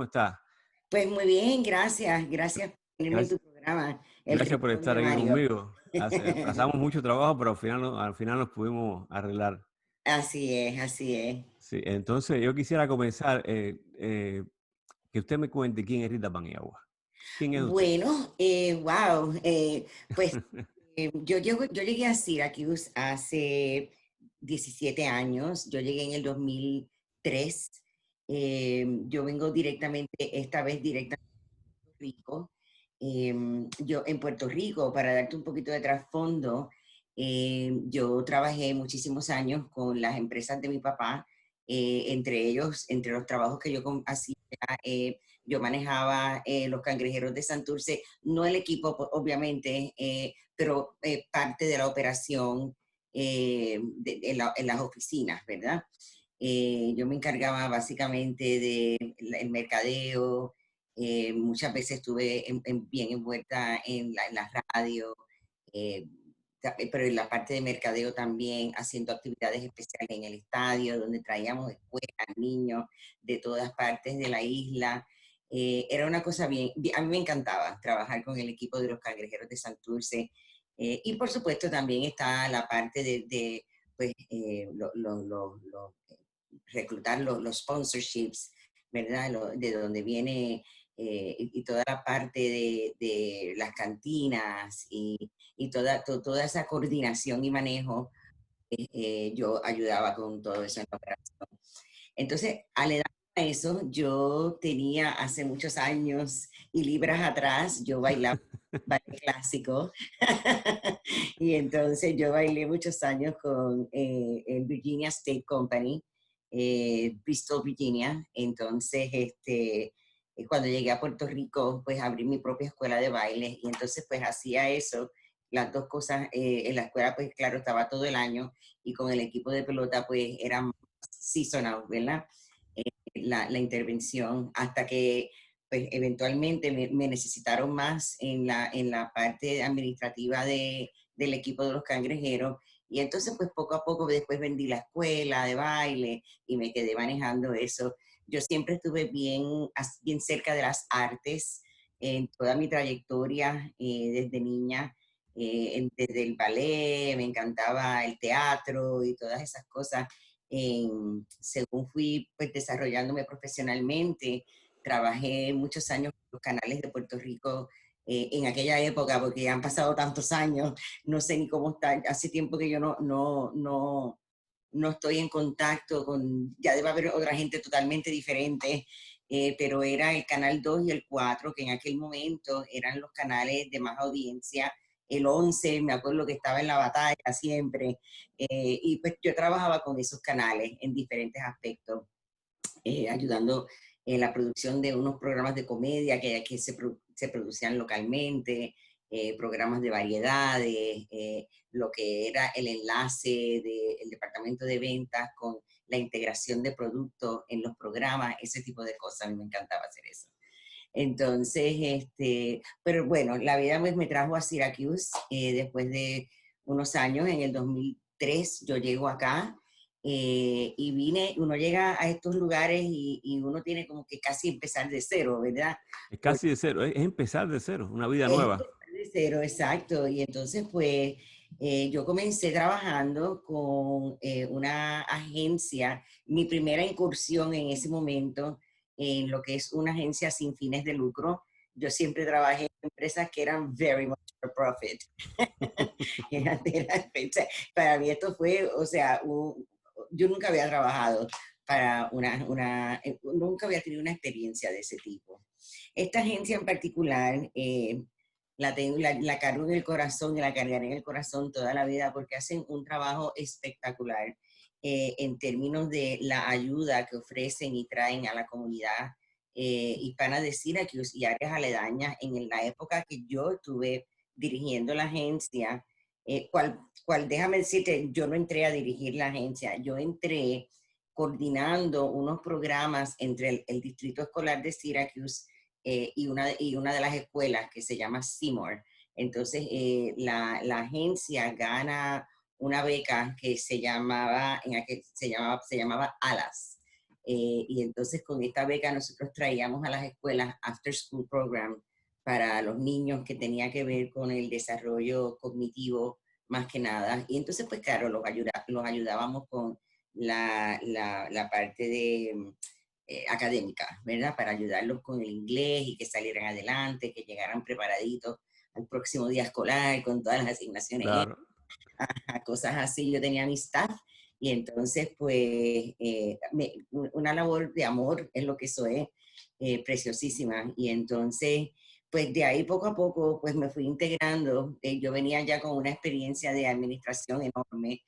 ¿Cómo estás? Pues muy bien, gracias. Gracias por tenerme en tu Gracias, programa, El gracias por Rincón de estar aquí Mario. conmigo. Pasamos mucho trabajo, pero al final nos pudimos arreglar. Así es, así es. Sí, entonces yo quisiera comenzar que usted me cuente quién es Rita Paniagua. ¿Quién es usted? Bueno, wow. Pues yo llegué a Syracuse hace 17 años. Yo llegué en el 2003. Yo vengo directamente, esta vez directamente de Puerto Rico. Yo en Puerto Rico, para darte un poquito de trasfondo, yo trabajé muchísimos años con las empresas de mi papá, entre ellos, entre los trabajos que yo hacía, yo manejaba los cangrejeros de Santurce, no el equipo, obviamente, pero parte de la operación en las oficinas, ¿verdad? Yo me encargaba básicamente del mercadeo, muchas veces estuve bien envuelta en la radio, eh, pero en la parte de mercadeo también, haciendo actividades especiales en el estadio, donde traíamos escuelas, niños de todas partes de la isla. Era una cosa a mí me encantaba trabajar con el equipo de los cangrejeros de Santurce. Y por supuesto también está la parte de pues, reclutar los sponsorships, ¿verdad? De donde viene y toda la parte de las cantinas y toda esa coordinación y manejo, yo ayudaba con todo eso en la operación. Entonces, al edad a eso, yo tenía hace muchos años y libras atrás, yo bailaba baile clásico. Y entonces yo bailé muchos años con el Virginia State Company, Bristol, Virginia. Entonces, cuando llegué a Puerto Rico, pues abrí mi propia escuela de baile y entonces pues hacía eso, las dos cosas. En la escuela, pues claro, estaba todo el año y con el equipo de pelota, pues era más seasonal, ¿verdad? La intervención hasta que pues eventualmente me necesitaron más en la parte administrativa del equipo de los cangrejeros. Y entonces, pues poco a poco después vendí la escuela de baile y me quedé manejando eso. Yo siempre estuve bien cerca de las artes en toda mi trayectoria desde niña, desde el ballet, me encantaba el teatro y todas esas cosas. Según fui pues, desarrollándome profesionalmente, trabajé muchos años con los canales de Puerto Rico en aquella época, porque ya han pasado tantos años, no sé ni cómo está, hace tiempo que yo no estoy en contacto con, ya debe haber otra gente totalmente diferente, pero era el Canal 2 y el 4, que en aquel momento eran los canales de más audiencia. El 11, me acuerdo que estaba en la batalla siempre, y pues yo trabajaba con esos canales en diferentes aspectos, ayudando en la producción de unos programas de comedia que se producían localmente, programas de variedades, lo que era el enlace del departamento de ventas con la integración de productos en los programas, ese tipo de cosas. A mí me encantaba hacer eso. Entonces, pero bueno, la vida me trajo a Syracuse después de unos años. En el 2003 yo llego acá, y uno llega a estos lugares y uno tiene como que casi empezar de cero, ¿verdad? Es Porque casi de cero, es empezar de cero, una vida es nueva. empezar de cero, exacto. Y entonces, pues, yo comencé trabajando con una agencia, mi primera incursión en ese momento en lo que es una agencia sin fines de lucro. Yo siempre trabajé en empresas que eran very much for profit. Para mí esto fue, o sea, yo nunca había trabajado para nunca había tenido una experiencia de ese tipo. Esta agencia en particular, la cargo en el corazón y la cargaré en el corazón toda la vida porque hacen un trabajo espectacular en términos de la ayuda que ofrecen y traen a la comunidad hispana de Syracuse y áreas aledañas. En la época que yo estuve dirigiendo la agencia, déjame decirte, yo no entré a dirigir la agencia, yo entré coordinando unos programas entre el Distrito Escolar de Syracuse y una de las escuelas que se llama Seymour. Entonces, la agencia gana una beca que se llamaba ALAS, Y entonces con esta beca nosotros traíamos a las escuelas After School Program para los niños que tenía que ver con el desarrollo cognitivo más que nada. Y entonces, pues claro, los ayudábamos con la parte de académica, ¿verdad? Para ayudarlos con el inglés y que salieran adelante, que llegaran preparaditos al próximo día escolar con todas las asignaciones, Claro. cosas así. Yo tenía mi staff y entonces, pues, una labor de amor es lo que eso es, preciosísima. Y entonces, pues de ahí poco a poco, pues me fui integrando. Yo venía ya con una experiencia de administración enorme,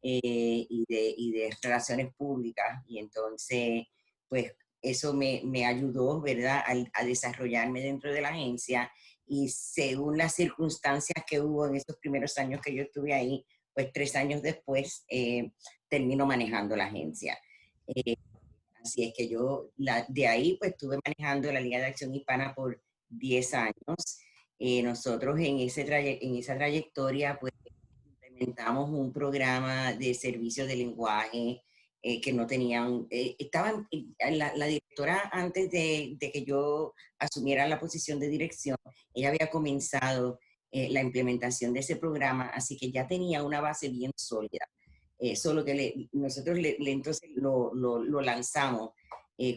y de relaciones públicas. Y entonces, pues eso me ayudó, ¿verdad?, a desarrollarme dentro de la agencia. Y según las circunstancias que hubo en esos primeros años que yo estuve ahí, pues 3 años después termino manejando la agencia. Eh, Así es que yo de ahí pues estuve manejando la Liga de Acción Hispana por 10 años. Nosotros en esa trayectoria pues implementamos un programa de servicio de lenguaje que no tenían, la directora antes de que yo asumiera la posición de dirección, ella había comenzado la implementación de ese programa, así que ya tenía una base bien sólida. Solo que nosotros entonces lo lanzamos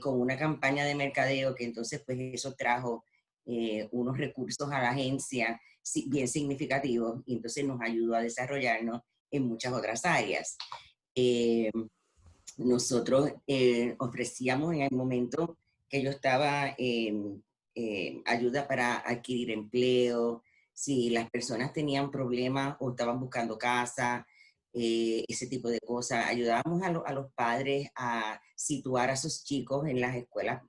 con una campaña de mercadeo que entonces pues eso trajo unos recursos a la agencia bien significativos y entonces nos ayudó a desarrollarnos en muchas otras áreas. Eh, Nosotros ofrecíamos en el momento que yo estaba ayuda para adquirir empleo, si las personas tenían problemas o estaban buscando casa, ese tipo de cosas. Ayudábamos a los padres a situar a sus chicos en las escuelas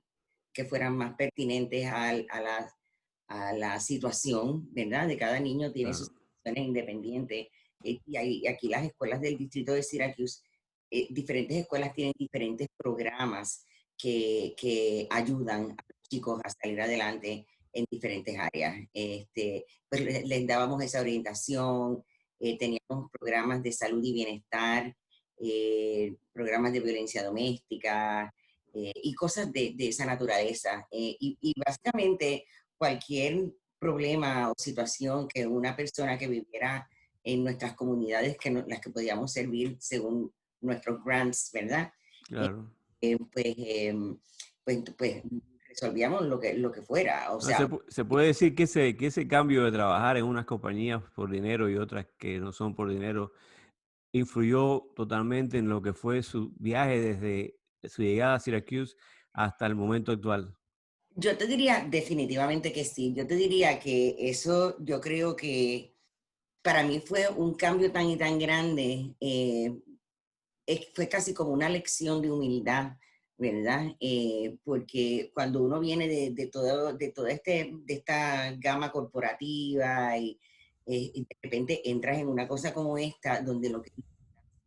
que fueran más pertinentes a la situación, ¿verdad? De cada niño tiene sus Claro. situaciones independientes. Y aquí las escuelas del distrito de Syracuse, diferentes escuelas tienen diferentes programas que ayudan a los chicos a salir adelante en diferentes áreas. Pues les dábamos esa orientación, teníamos programas de salud y bienestar, programas de violencia doméstica, y cosas de esa naturaleza. Y básicamente cualquier problema o situación que una persona que viviera en nuestras comunidades, las que podíamos servir según nuestros grants, ¿verdad? Eh, Claro. pues, pues resolvíamos lo que fuera, o No, sea, se puede decir que ese cambio de trabajar en unas compañías por dinero y otras que no son por dinero influyó totalmente en lo que fue su viaje desde su llegada a Syracuse hasta el momento actual. yo te diría definitivamente que sí. Yo te diría que eso, yo creo que para mí fue un cambio tan y tan grande. Fue casi como una lección de humildad, ¿verdad? Porque cuando uno viene de esta gama corporativa y de repente entras en una cosa como esta, donde lo que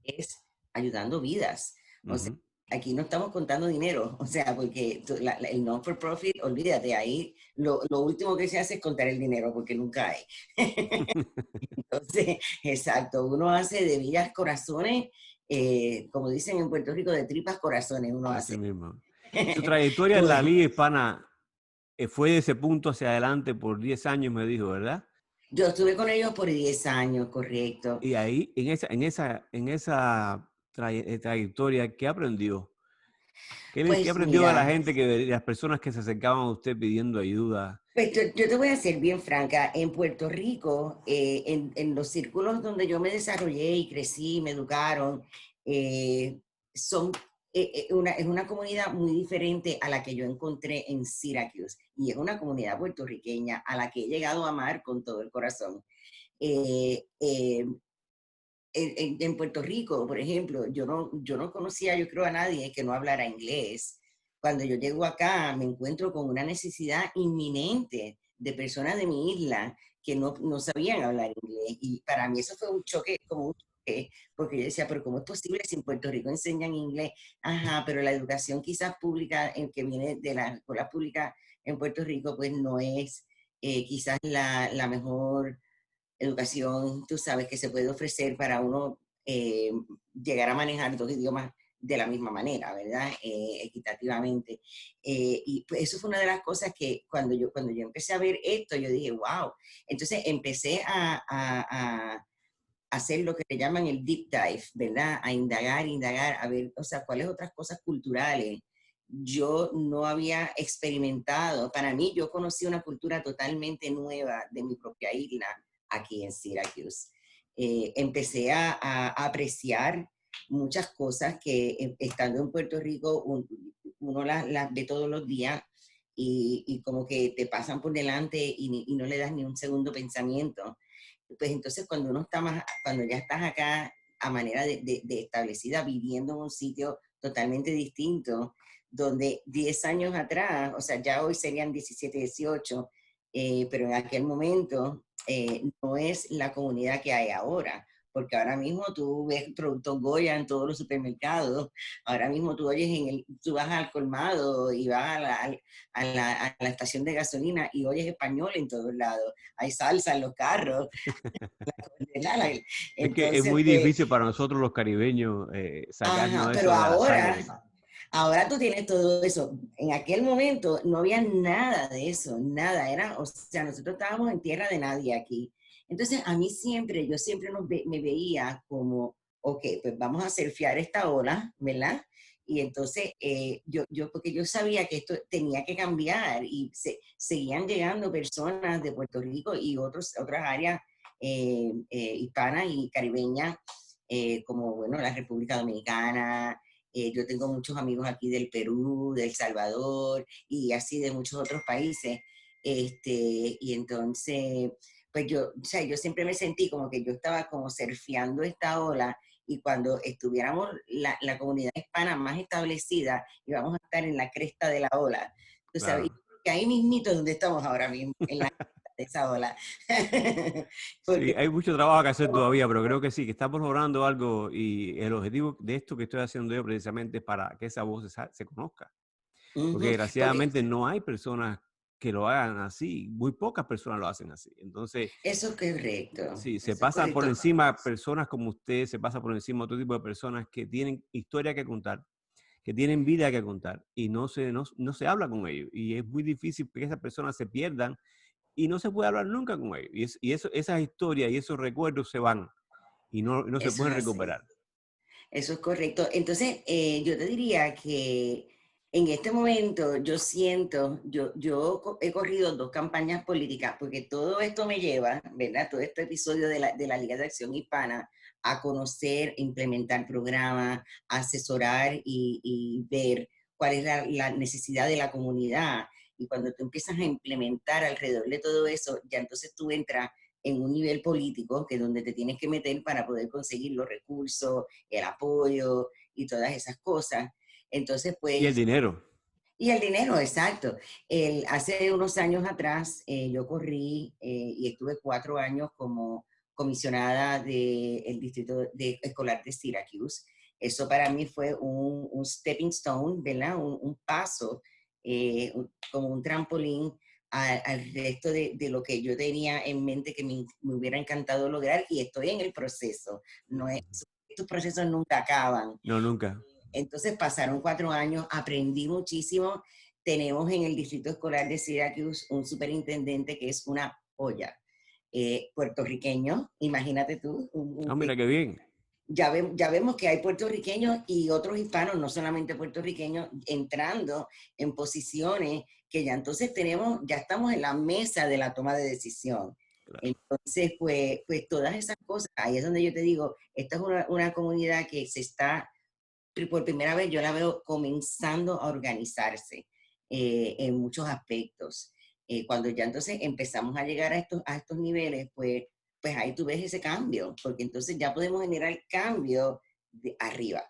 es ayudando vidas. O sea, Ujú. aquí no estamos contando dinero, o sea, porque el non-for-profit, olvídate, ahí lo último que se hace es contar el dinero, porque nunca hay. Entonces, exacto, uno hace de vidas corazones, como dicen en Puerto Rico, de tripas corazones uno Así hace. mismo. Su trayectoria en la Pues, Liga Hispana fue de ese punto hacia adelante por 10 años, me dijo, ¿verdad? yo estuve con ellos por 10 años, correcto. Y ahí, en esa trayectoria, ¿qué aprendió? ¿Qué Pues aprendió de la mira, gente, de las personas que se acercaban a usted pidiendo ayuda? pues yo te voy a ser bien franca. En Puerto Rico, en los círculos donde yo me desarrollé y crecí, me educaron, eh, son, es una comunidad muy diferente a la que yo encontré en Syracuse. Y es una comunidad puertorriqueña a la que he llegado a amar con todo el corazón. Eh, eh, en Puerto Rico, por ejemplo, yo no conocía, yo creo, a nadie que no hablara inglés. Cuando yo llego acá, me encuentro con una necesidad inminente de personas de mi isla que no sabían hablar inglés. Y para mí eso fue un choque, como un choque, porque yo decía, pero ¿cómo es posible si en Puerto Rico enseñan inglés? Ajá, pero la educación quizás pública, que viene de la escuela pública en Puerto Rico, pues no es quizás la mejor educación, tú sabes, que se puede ofrecer para uno llegar a manejar 2 idiomas de la misma manera, ¿verdad? Equitativamente. Y pues eso fue una de las cosas que cuando yo empecé a ver esto, yo dije, wow. Entonces empecé a hacer lo que le llaman el deep dive, ¿verdad? A indagar, indagar, a ver, o sea, cuáles otras cosas culturales yo no había experimentado. Para mí, yo conocí una cultura totalmente nueva de mi propia isla aquí en Syracuse. Empecé a apreciar muchas cosas que estando en Puerto Rico uno las ve todos los días y como que te pasan por delante y no le das ni un segundo pensamiento. Pues entonces cuando uno está más, cuando ya estás acá a manera de establecida, viviendo en un sitio totalmente distinto, donde 10 años atrás, o sea, ya hoy serían 17, 18, pero en aquel momento no es la comunidad que hay ahora, porque ahora mismo tú ves productos Goya en todos los supermercados, ahora mismo tú oyes tú vas al colmado y vas a la estación de gasolina y oyes español en todos lados, hay salsa en los carros, Es que es entonces muy pues, difícil para nosotros los caribeños ajá, sacarnos pero eso de la sangre. ahora tú tienes todo eso. En aquel momento no había nada de eso, nada. O sea, nosotros estábamos en tierra de nadie aquí. Entonces, a mí siempre, yo siempre me veía como, ok, pues vamos a surfear esta ola, ¿verdad? Y entonces, porque yo sabía que esto tenía que cambiar y seguían llegando personas de Puerto Rico y otras áreas hispanas y caribeñas, como, bueno, la República Dominicana, yo tengo muchos amigos aquí del Perú, de El Salvador y así de muchos otros países. Y entonces, pues o sea, yo siempre me sentí como que yo estaba como surfeando esta ola y cuando estuviéramos la comunidad hispana más establecida, íbamos a estar en la cresta de la ola. Tú sabes, Claro. y ahí mismito es donde estamos ahora mismo, en la cresta de esa ola. Sí, Porque hay mucho trabajo que hacer todavía, pero creo que sí, que estamos logrando algo y el objetivo de esto que estoy haciendo yo precisamente es para que esa voz se conozca. Porque ujú, porque desgraciadamente no hay personas que lo hagan así, muy pocas personas lo hacen así. Entonces, sí, se eso es pasan por correcto. encima personas como usted, se pasa por encima otro tipo de personas que tienen historia que contar, que tienen vida que contar y no se habla con ellos. Y es muy difícil que esas personas se pierdan y no se puede hablar nunca con ellos. Esas historias y esos recuerdos se van y no se Eso es pueden así. recuperar. Eso es correcto. Entonces, yo te diría que en este momento yo siento, he corrido 2 campañas políticas porque todo esto me lleva, ¿verdad? Todo este episodio de la Liga de Acción Hispana a conocer, implementar programas, asesorar y ver cuál es la necesidad de la comunidad. Y cuando tú empiezas a implementar alrededor de todo eso, ya entonces tú entras en un nivel político que es donde te tienes que meter para poder conseguir los recursos, el apoyo y todas esas cosas. Entonces, Y el pues, dinero. y el dinero, exacto. Hace unos años atrás yo corrí y estuve 4 años como comisionada del distrito escolar de Syracuse. Eso para mí fue un stepping stone, ¿verdad? Un paso, como un trampolín al resto de lo que yo tenía en mente que me hubiera encantado lograr y estoy en el proceso. No es, estos procesos nunca acaban. No, nunca. Entonces pasaron 4 años, aprendí muchísimo. Tenemos en el distrito escolar de Syracuse un superintendente que es una joya, puertorriqueño, imagínate tú. Ah, mira qué bien. Ya vemos que hay puertorriqueños y otros hispanos, no solamente puertorriqueños, entrando en posiciones que ya entonces ya estamos en la mesa de la toma de decisión. Claro. Entonces, pues todas esas cosas, ahí es donde yo te digo, esta es una comunidad que se está por primera vez yo la veo comenzando a organizarse en muchos aspectos. Cuando ya entonces empezamos a llegar a estos niveles, pues ahí tú ves ese cambio, porque entonces ya podemos generar cambio de arriba,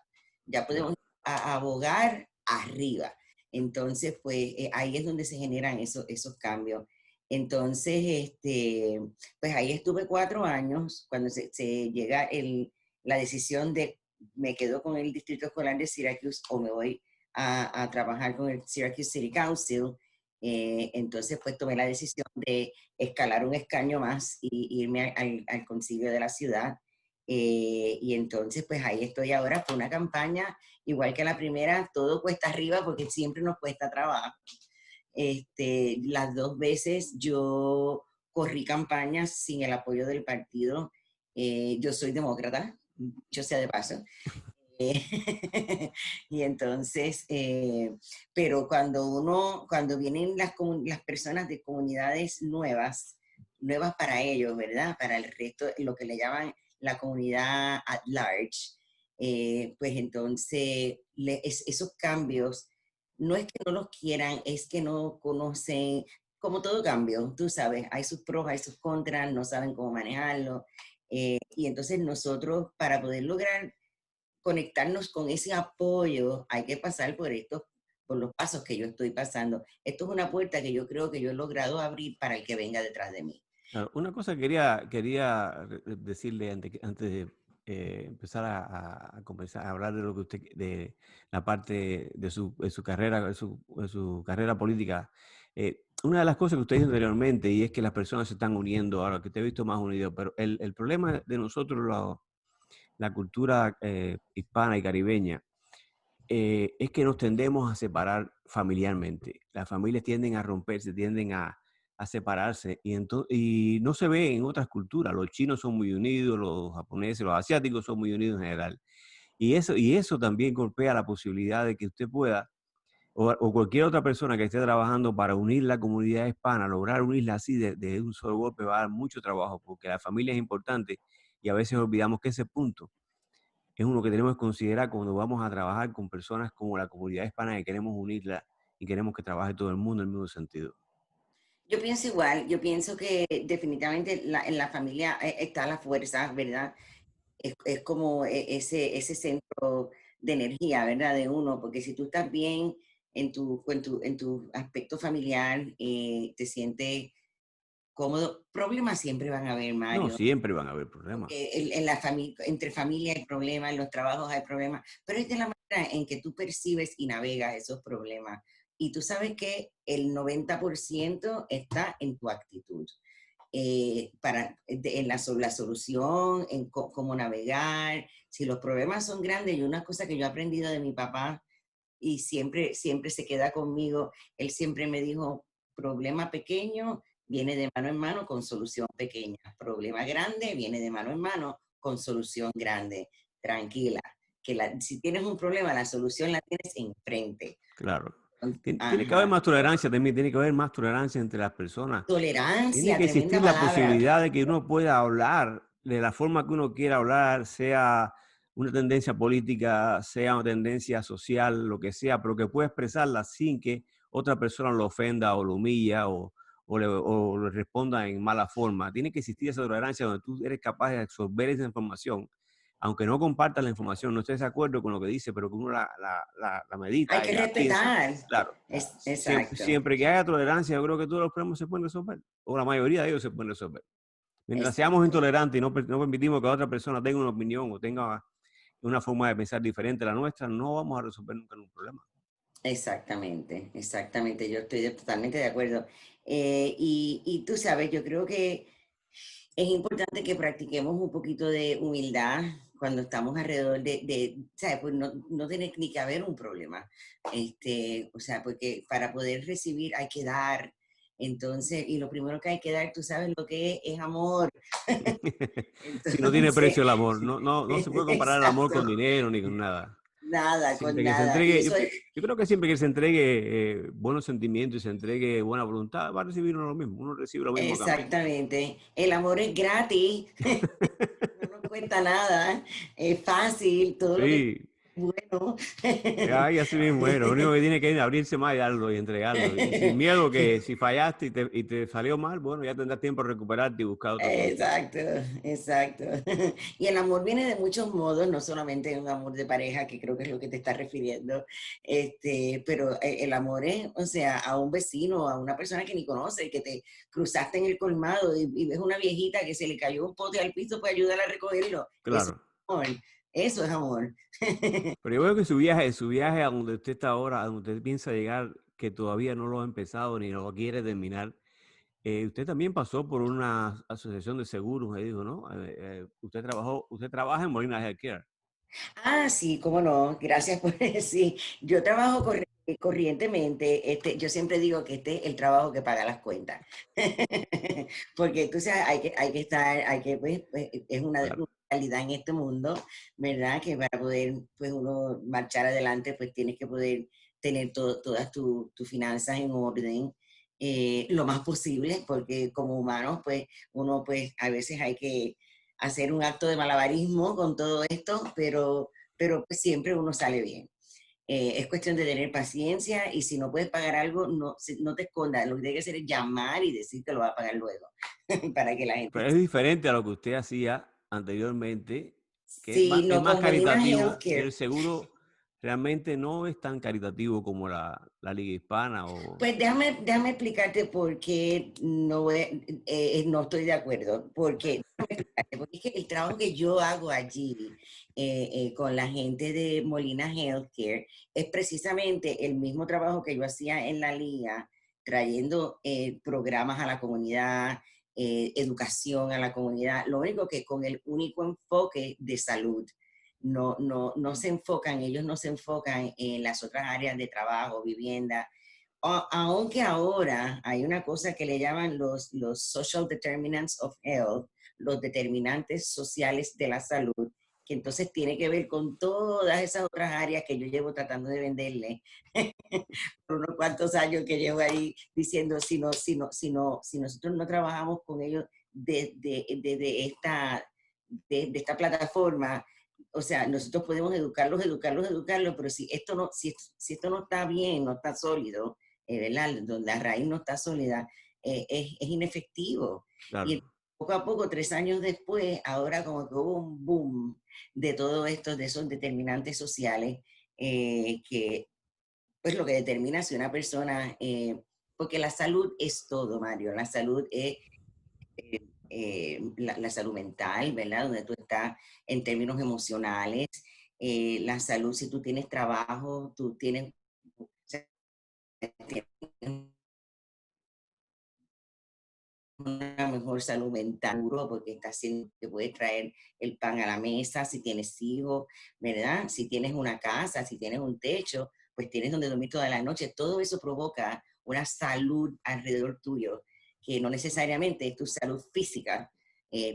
ya podemos Claro. abogar arriba. Entonces, pues ahí es donde se generan esos cambios. Entonces, pues ahí estuve 4 años cuando se llega la decisión de me quedo con el distrito escolar de Syracuse o me voy a trabajar con el Syracuse City Council. Entonces, pues tomé la decisión de escalar un escaño más y irme al concilio de la ciudad. Y entonces, pues ahí estoy ahora. Fue una campaña, igual que la primera, todo cuesta arriba porque siempre nos cuesta trabajo. Las dos veces yo corrí campañas sin el apoyo del partido. Yo soy demócrata, yo sea de paso. Eh, y entonces, pero cuando vienen las personas de comunidades nuevas, nuevas para ellos, ¿verdad? Para el resto, lo que le llaman la comunidad at large, pues entonces esos cambios no es que no los quieran, es que no conocen, como todo cambio, tú sabes, hay sus pros, hay sus contras, no saben cómo manejarlo. Y entonces nosotros, para poder lograr conectarnos con ese apoyo, hay que pasar por los pasos que yo estoy pasando. Esto es una puerta que yo creo que yo he logrado abrir para el que venga detrás de mí. Claro, una cosa que quería decirle antes de empezar a comenzar a hablar de lo que usted, de la parte de su carrera, de su carrera política. Una de las cosas que usted dijo anteriormente, y es que las personas se están uniendo ahora, que te he visto más unido, pero el problema de nosotros, la cultura hispana y caribeña, es que nos tendemos a separar familiarmente. Las familias tienden a romperse, tienden a separarse y no se ve en otras culturas. Los chinos son muy unidos, los japoneses, los asiáticos son muy unidos en general. Y eso también golpea la posibilidad de que usted pueda, o cualquier otra persona que esté trabajando para unir la comunidad hispana, lograr unirla así de un solo golpe va a dar mucho trabajo, porque la familia es importante y a veces olvidamos que ese punto es uno que tenemos que considerar cuando vamos a trabajar con personas como la comunidad hispana que queremos unirla y queremos que trabaje todo el mundo en el mismo sentido. Yo pienso igual, yo pienso que definitivamente en la familia está la fuerza, ¿verdad? Es como ese centro de energía, ¿verdad? De uno, porque si tú estás bien en tu aspecto familiar, te sientes cómodo, problemas siempre van a haber, No, Mario. siempre van a haber problemas. Porque en la entre familia hay problemas, en los trabajos hay problemas, pero es de la manera en que tú percibes y navegas esos problemas. Y tú sabes que el 90% está en tu actitud. En la solución, en cómo navegar. Si los problemas son grandes, y una cosa que yo he aprendido de mi papá y siempre se queda conmigo, él siempre me dijo, problema pequeño viene de mano en mano con solución pequeña. Problema grande viene de mano en mano con solución grande. Tranquila, que si tienes un problema, la solución la tienes enfrente. Claro. Tiene que haber Ajá. más tolerancia también, tiene que haber más tolerancia entre las personas. Tiene Tolerancia, que tremenda existir la palabra. posibilidad de que uno pueda hablar de la forma que uno quiera hablar, sea una tendencia política, sea una tendencia social, lo que sea, pero que pueda expresarla sin que otra persona lo ofenda o lo humilla o le responda en mala forma. Tiene que existir esa tolerancia donde tú eres capaz de absorber esa información, aunque no compartas la información, no estés de acuerdo con lo que dice, pero que uno la Hay medita y que la piensa. respetar. Claro, Exacto. siempre que haya tolerancia, yo creo que todos los problemas se pueden resolver, o la mayoría de ellos se pueden resolver. Mientras seamos Exacto. intolerantes y no permitimos que otra persona tenga una opinión o tenga una forma de pensar diferente a la nuestra, no vamos a resolver nunca un problema. Exactamente, exactamente, yo estoy totalmente de acuerdo. Y tú sabes, yo creo que es importante que practiquemos un poquito de humildad cuando estamos alrededor ¿sabes? Pues no tiene ni que haber un problema. O sea, porque para poder recibir hay que dar. Entonces, y lo primero que hay que dar, tú sabes lo que es amor. Si no tiene Entonces, precio el amor, no se puede comparar el amor con exacto, dinero ni con nada. nada, con Siempre que se nada. Y entregue, eso es yo creo que siempre que se entregue buenos sentimientos y se entregue buena voluntad, va a recibir uno lo mismo, uno recibe lo mismo a cambio. exactamente. El amor es gratis. No nos cuesta nada, es fácil, todo lo que es Sí, bueno. ay, así mismo es. Lo único que tiene que es abrirse más y darlo y entregarlo. Y sin miedo que si fallaste y te salió mal, bueno, ya tendrás tiempo de recuperarte y buscar otra solución. Exacto, exacto. Y el amor viene de muchos modos, no solamente un amor de pareja, que creo que es lo que te estás refiriendo, pero el amor es, o sea, a un vecino, a una persona que ni conoce, que te cruzaste en el colmado y ves una viejita que se le cayó un pote al piso, pues ayúdala a recogerlo. Eso Claro. es amor, eso es amor. Pero yo veo que su viaje a donde usted está ahora, a donde usted piensa llegar, que todavía no lo ha empezado ni lo quiere terminar, Usted también pasó por una asociación de seguros, me dijo, ¿no? Usted trabaja en Molina Healthcare. Ah, sí, cómo no, gracias por decir. Yo trabajo corrientemente, yo siempre digo que este es el trabajo que paga las cuentas. Porque tú sabes, hay que estar, pues, es una Claro. realidad en este mundo, ¿verdad? Que para poder, pues, uno marchar adelante, pues tienes que poder tener todas tus finanzas en orden, lo más posible, porque como humanos, pues, uno, pues, a veces hay que hacer un acto de malabarismo con todo esto, pero pues siempre uno sale bien. Es cuestión de tener paciencia y si no puedes pagar algo, no, no te escondas. Lo que tienes que hacer es llamar y decir que lo va a pagar luego, para que la gente... Pero es diferente a lo que usted hacía anteriormente, que Sí, es no, más con Molina caritativo y el Healthcare. seguro realmente no es tan caritativo como la Liga Hispana o... Pues déjame explicarte por qué no estoy de acuerdo. Porque es que el trabajo que yo hago allí con la gente de Molina Healthcare es precisamente el mismo trabajo que yo hacía en la liga, trayendo programas a la comunidad, educación a la comunidad, lo único que con el único enfoque de salud. No se enfocan, ellos no se enfocan en las otras áreas de trabajo, vivienda, aunque ahora hay una cosa que le llaman los social determinants of health, los determinantes sociales de la salud, que entonces tiene que ver con todas esas otras áreas que yo llevo tratando de venderle por unos cuantos años que llevo ahí diciendo si nosotros no trabajamos con ellos de esta plataforma, o sea, nosotros podemos educarlos, pero si esto no está bien, no está sólido, ¿verdad? Donde la raíz no está sólida, es inefectivo. Y Claro. poco a poco, 3 años después, ahora como que hubo un boom de todo esto, de esos determinantes sociales, que pues lo que determina si una persona, porque la salud es todo, Mario, la salud es la salud mental, ¿verdad? Donde tú estás en términos emocionales, la salud, si tú tienes trabajo, tú tienes, o sea, tienes una mejor salud mental, porque está haciendo que puedes traer el pan a la mesa, si tienes hijos, ¿verdad? Si tienes una casa, si tienes un techo, pues tienes donde dormir toda la noche. Todo eso provoca una salud alrededor tuyo, que no necesariamente es tu salud física,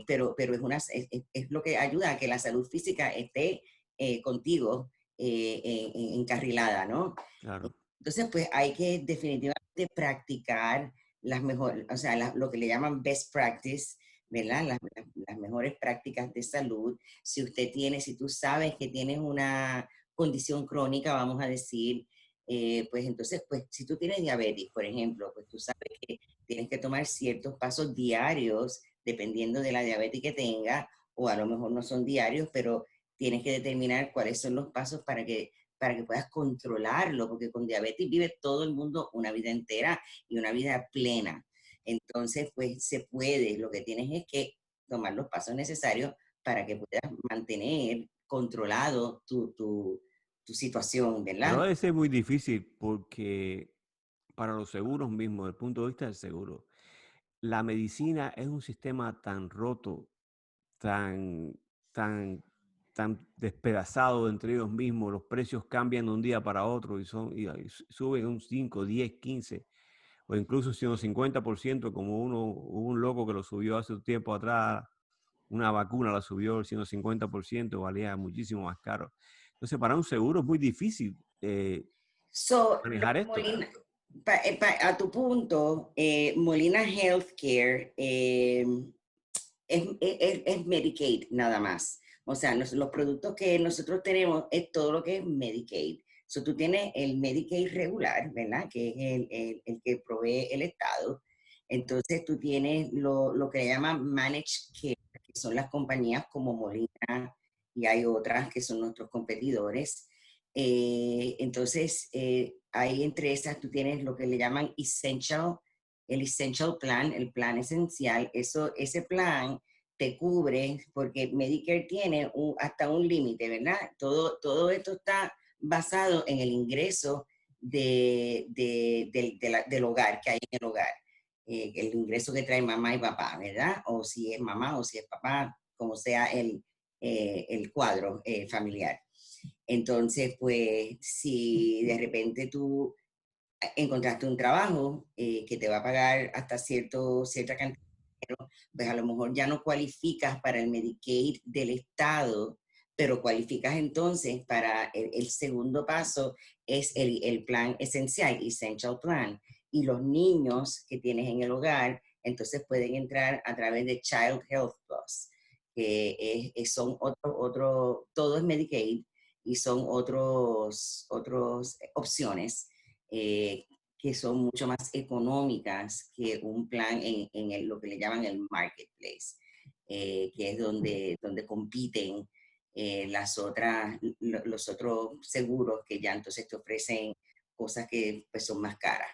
pero es lo que ayuda a que la salud física esté contigo encarrilada, ¿no? Claro. Entonces, pues hay que definitivamente practicar las mejores, o sea, lo que le llaman best practice, ¿verdad? Las mejores prácticas de salud. Si tú sabes que tienes una condición crónica, vamos a decir, pues entonces, pues si tú tienes diabetes, por ejemplo, pues tú sabes que tienes que tomar ciertos pasos diarios, dependiendo de la diabetes que tengas, o a lo mejor no son diarios, pero tienes que determinar cuáles son los pasos para que puedas controlarlo, porque con diabetes vive todo el mundo una vida entera y una vida plena. Entonces, pues se puede, lo que tienes es que tomar los pasos necesarios para que puedas mantener controlado tu situación, Pero ¿verdad? debe ser muy difícil porque para los seguros mismos, desde el punto de vista del seguro, la medicina es un sistema tan roto, tan, tan, tan despedazado entre ellos mismos, los precios cambian de un día para otro y suben un 5, 10, 15 o incluso si un 50%, como hubo un loco que lo subió hace un tiempo atrás, una vacuna la subió el 150%, valía muchísimo más caro. Entonces, para un seguro es muy difícil So, manejar esto. Molina, a tu punto, Molina Healthcare es Medicaid nada más. O sea, los productos que nosotros tenemos es todo lo que es Medicaid. So, tú tienes el Medicaid regular, ¿verdad? Que es el que provee el Estado. Entonces tú tienes lo que le llaman Managed Care, que son las compañías como Molina y hay otras que son nuestros competidores. Entonces, ahí entre esas tú tienes lo que le llaman el Essential Plan, el plan esencial. Ese plan te cubre, porque Medicare tiene hasta un límite, ¿verdad? Todo esto está basado en el ingreso del hogar, que hay en el hogar. el ingreso que trae mamá y papá, ¿verdad? O si es mamá o si es papá, como sea el cuadro familiar. Entonces, pues, si de repente tú encontraste un trabajo que te va a pagar hasta cierta cantidad, pues a lo mejor ya no cualificas para el Medicaid del Estado, pero cualificas entonces para el segundo paso, es el plan esencial, Essential Plan. Y los niños que tienes en el hogar, entonces pueden entrar a través de Child Health Plus, que son todo es Medicaid y son otros opciones eh, que son mucho más económicas que un plan lo que le llaman el marketplace, que es donde compiten los otros seguros que ya entonces te ofrecen cosas que pues, son más caras.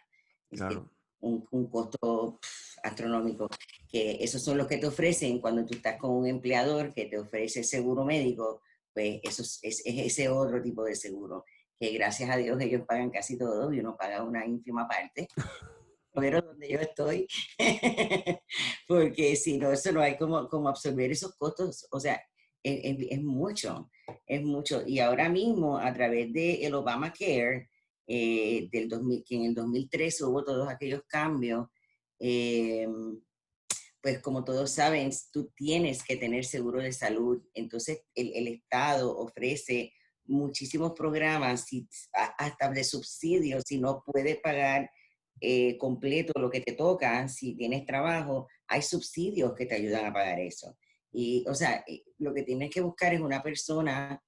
Que Claro, un costo astronómico, que esos son los que te ofrecen cuando tú estás con un empleador que te ofrece seguro médico, pues eso es ese otro tipo de seguro que gracias a Dios ellos pagan casi todo y uno paga una ínfima parte, pero donde yo estoy, porque si no, eso no hay como absorber esos costos, o sea, es mucho. Y ahora mismo, a través del Obamacare, del 2000, que en el 2013 hubo todos aquellos cambios, eh, pues como todos saben, tú tienes que tener seguro de salud. Entonces, el Estado ofrece muchísimos programas, hasta de subsidios, si no puedes pagar completo lo que te toca, si tienes trabajo, hay subsidios que te ayudan a pagar eso. Y, o sea, lo que tienes que buscar es una persona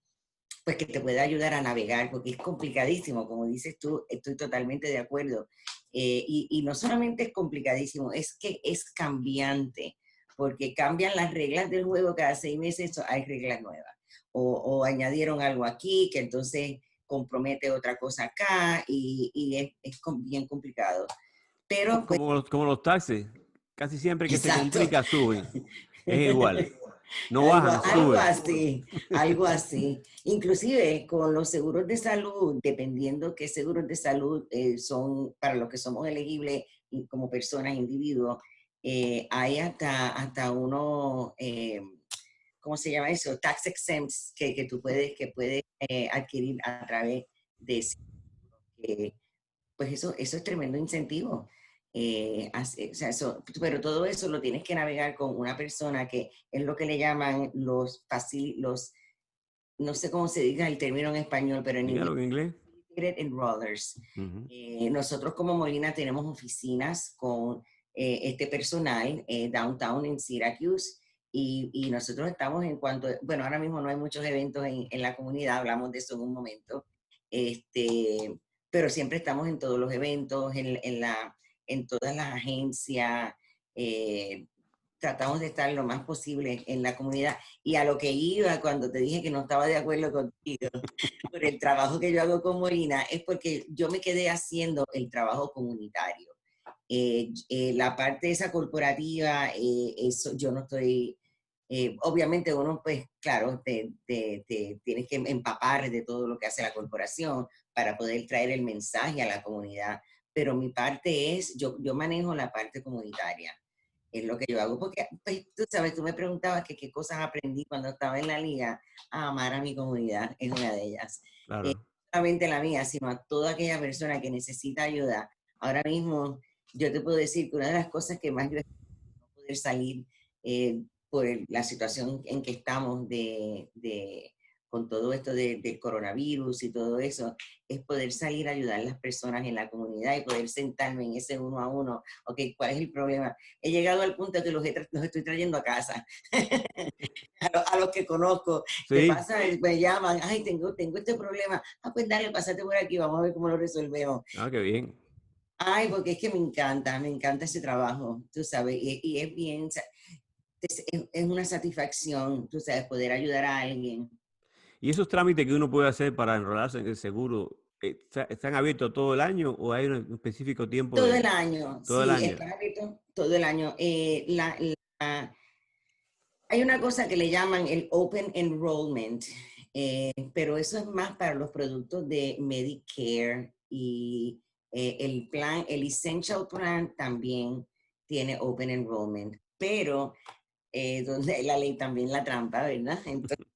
pues que te pueda ayudar a navegar, porque es complicadísimo, como dices tú, estoy totalmente de acuerdo. Y no solamente es complicadísimo, es que es cambiante, porque cambian las reglas del juego cada 6 meses, hay reglas nuevas. O añadieron algo aquí que entonces compromete otra cosa acá y es bien complicado. Pero pues, como los taxis, casi siempre que se exacto. complica suben, es igual, no Algo, bajan, algo suben. así, algo así. Inclusive con los seguros de salud, dependiendo qué seguros de salud son para los que somos elegibles como personas, individuos, hay hasta uno, ¿cómo se llama eso? Tax exempts que tú puedes adquirir a través de ese, pues eso es tremendo incentivo. O sea, pero todo eso lo tienes que navegar con una persona que es lo que le llaman no sé cómo se diga el término en español, pero en inglés, Dígalo en inglés. Facilitated Enrollers. Ujú. Nosotros como Molina tenemos oficinas con este personal downtown en Syracuse y nosotros estamos bueno, ahora mismo no hay muchos eventos en la comunidad, hablamos de eso en un momento, este, pero siempre estamos en todos los eventos, en todas las agencias, eh, tratamos de estar lo más posible en la comunidad. Y a lo que iba cuando te dije que no estaba de acuerdo contigo por el trabajo que yo hago con Molina, es porque yo me quedé haciendo el trabajo comunitario. La parte esa corporativa, eso yo no estoy, obviamente uno pues claro, te tienes que empapar de todo lo que hace la corporación para poder traer el mensaje a la comunidad, pero mi parte yo manejo la parte comunitaria, es lo que yo hago, porque pues, tú sabes, tú me preguntabas que qué cosas aprendí cuando estaba en la liga, a amar a mi comunidad es una de ellas. No Claro. solamente la mía, sino a toda aquella persona que necesita ayuda. Ahora mismo, yo te puedo decir que una de las cosas que más yo espero no poder salir por la situación en que estamos con todo esto del coronavirus y todo eso, es poder salir a ayudar a las personas en la comunidad y poder sentarme en ese uno a uno. Ok, ¿cuál es el problema? He llegado al punto que los estoy trayendo a casa. A los que conozco. ¿Qué Sí, pasa? Me llaman, ay, tengo este problema. Ah, pues dale, pásate por aquí, vamos a ver cómo lo resolvemos. ah, qué bien. Ay, porque es que me encanta ese trabajo, tú sabes, y es bien, es una satisfacción, tú sabes, poder ayudar a alguien. ¿Y esos trámites que uno puede hacer para enrolarse en el seguro, están abiertos todo el año o hay un específico tiempo Todo el de año, todo el sí, año? está abierto todo el año. Hay una cosa que le llaman el Open Enrollment, pero eso es más para los productos de Medicare y el Essential Plan también. tiene Open Enrollment, pero donde la ley también la trampa, ¿verdad? Entonces,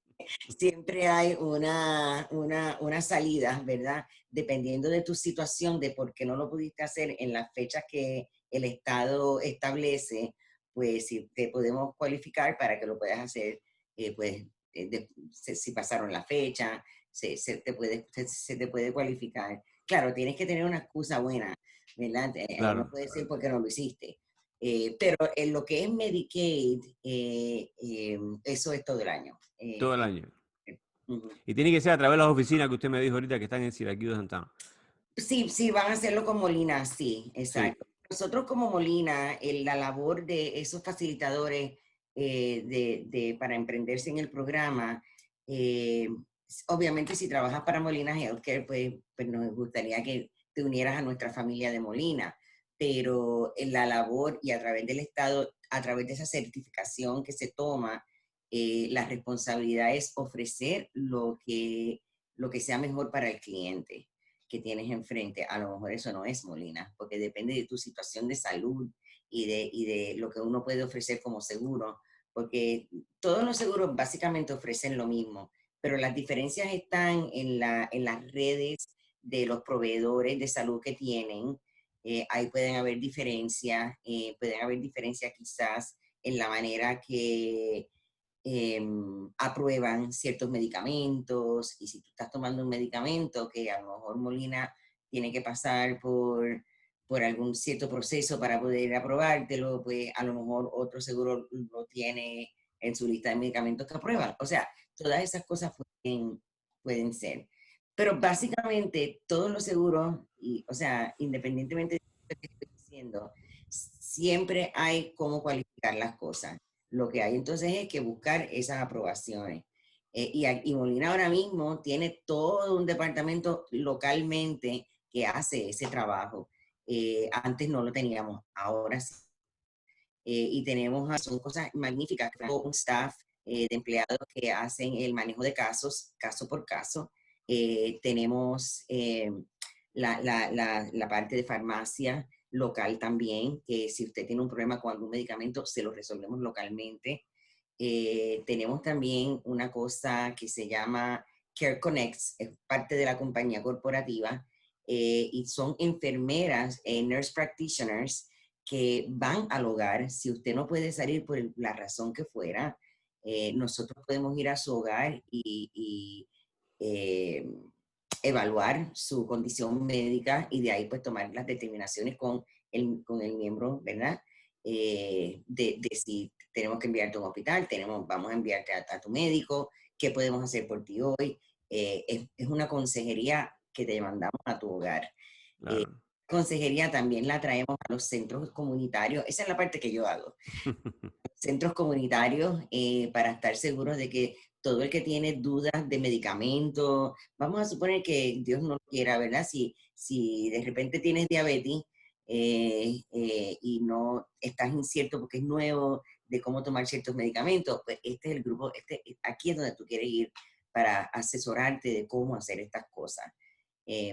siempre hay una salida, ¿verdad? Dependiendo de tu situación, de por qué no lo pudiste hacer en las fechas que el Estado establece, pues si te podemos cualificar para que lo puedas hacer, pues si pasaron la fecha, se te puede cualificar. Claro, tienes que tener una excusa buena, ¿verdad? No Claro, puede ser porque no lo hiciste. Pero en lo que es Medicaid, eso es todo el año. todo el año. Ujú. Y tiene que ser a través de las oficinas que usted me dijo ahorita que están en Syracuse, Santana. Sí, sí, van a hacerlo con Molina, sí, Sí, exacto. Nosotros como Molina, la labor de esos facilitadores para emprenderse en el programa, eh, obviamente si trabajas para Molina Healthcare, pues nos gustaría que te unieras a nuestra familia de Molina, pero en la labor y a través del Estado, a través de esa certificación que se toma, la responsabilidad es ofrecer lo que sea mejor para el cliente que tienes enfrente. A lo mejor eso no es Molina, porque depende de tu situación de salud y de lo que uno puede ofrecer como seguro, porque todos los seguros básicamente ofrecen lo mismo, pero las diferencias están en las redes de los proveedores de salud que tienen. Ahí pueden haber diferencias quizás en la manera que aprueban ciertos medicamentos y si tú estás tomando un medicamento que a lo mejor Molina tiene que pasar por algún cierto proceso para poder aprobártelo, pues a lo mejor otro seguro lo tiene en su lista de medicamentos que aprueban. O sea, todas esas cosas pueden ser. Pero básicamente todos los seguros, o sea, independientemente de lo que estoy diciendo, siempre hay cómo cualificar las cosas. Lo que hay entonces es que buscar esas aprobaciones. Y Molina ahora mismo tiene todo un departamento localmente que hace ese trabajo. Antes no lo teníamos, ahora sí. Y tenemos, son cosas magníficas, un staff de empleados que hacen el manejo de casos, caso por caso. Tenemos la parte de farmacia local también, que si usted tiene un problema con algún medicamento, se lo resolvemos localmente. Tenemos también una cosa que se llama Care Connects, es parte de la compañía corporativa, y son enfermeras, nurse practitioners, que van al hogar. Si usted no puede salir por la razón que fuera, nosotros podemos ir a su hogar y eh, evaluar su condición médica y de ahí pues tomar las determinaciones con el miembro, ¿verdad? De si tenemos que enviarte a un hospital, vamos a enviarte a tu médico, qué podemos hacer por ti hoy. Es una consejería que te mandamos a tu hogar. Eh, claro. Consejería también la traemos a los centros comunitarios. Esa es la parte que yo hago. Centros comunitarios para estar seguros de que todo el que tiene dudas de medicamentos, vamos a suponer que Dios no lo quiera, ¿verdad? Si de repente tienes diabetes y no estás incierto porque es nuevo de cómo tomar ciertos medicamentos, pues este es el grupo, aquí es donde tú quieres ir para asesorarte de cómo hacer estas cosas.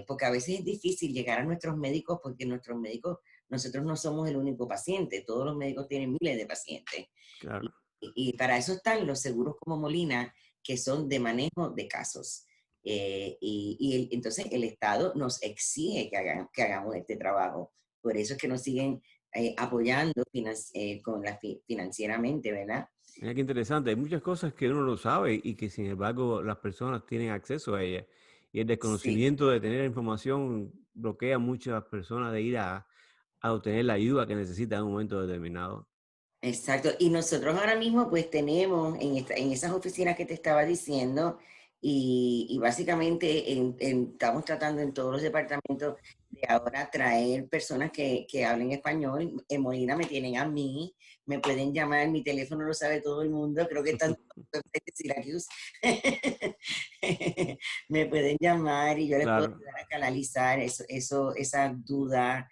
Porque a veces es difícil llegar a nuestros médicos porque nuestros médicos, nosotros no somos el único paciente, todos los médicos tienen miles de pacientes. Y, Claro. y para eso están los seguros como Molina, que son de manejo de casos. Entonces el Estado nos exige que hagamos este trabajo. Por eso es que nos siguen apoyando financieramente, ¿verdad? Mira qué interesante. Hay muchas cosas que uno no sabe y que sin embargo las personas tienen acceso a ellas. Y el Sí. desconocimiento de tener información bloquea a muchas personas de ir a obtener la ayuda que necesitan en un momento determinado. Exacto. Y nosotros ahora mismo pues tenemos en esas oficinas que te estaba diciendo y básicamente estamos tratando en todos los departamentos de ahora traer personas que hablen español. En Molina me tienen a mí, me pueden llamar, mi teléfono lo sabe todo el mundo, creo que están todos en Syracuse. Me pueden llamar y yo les puedo Claro. ayudar a canalizar esa duda.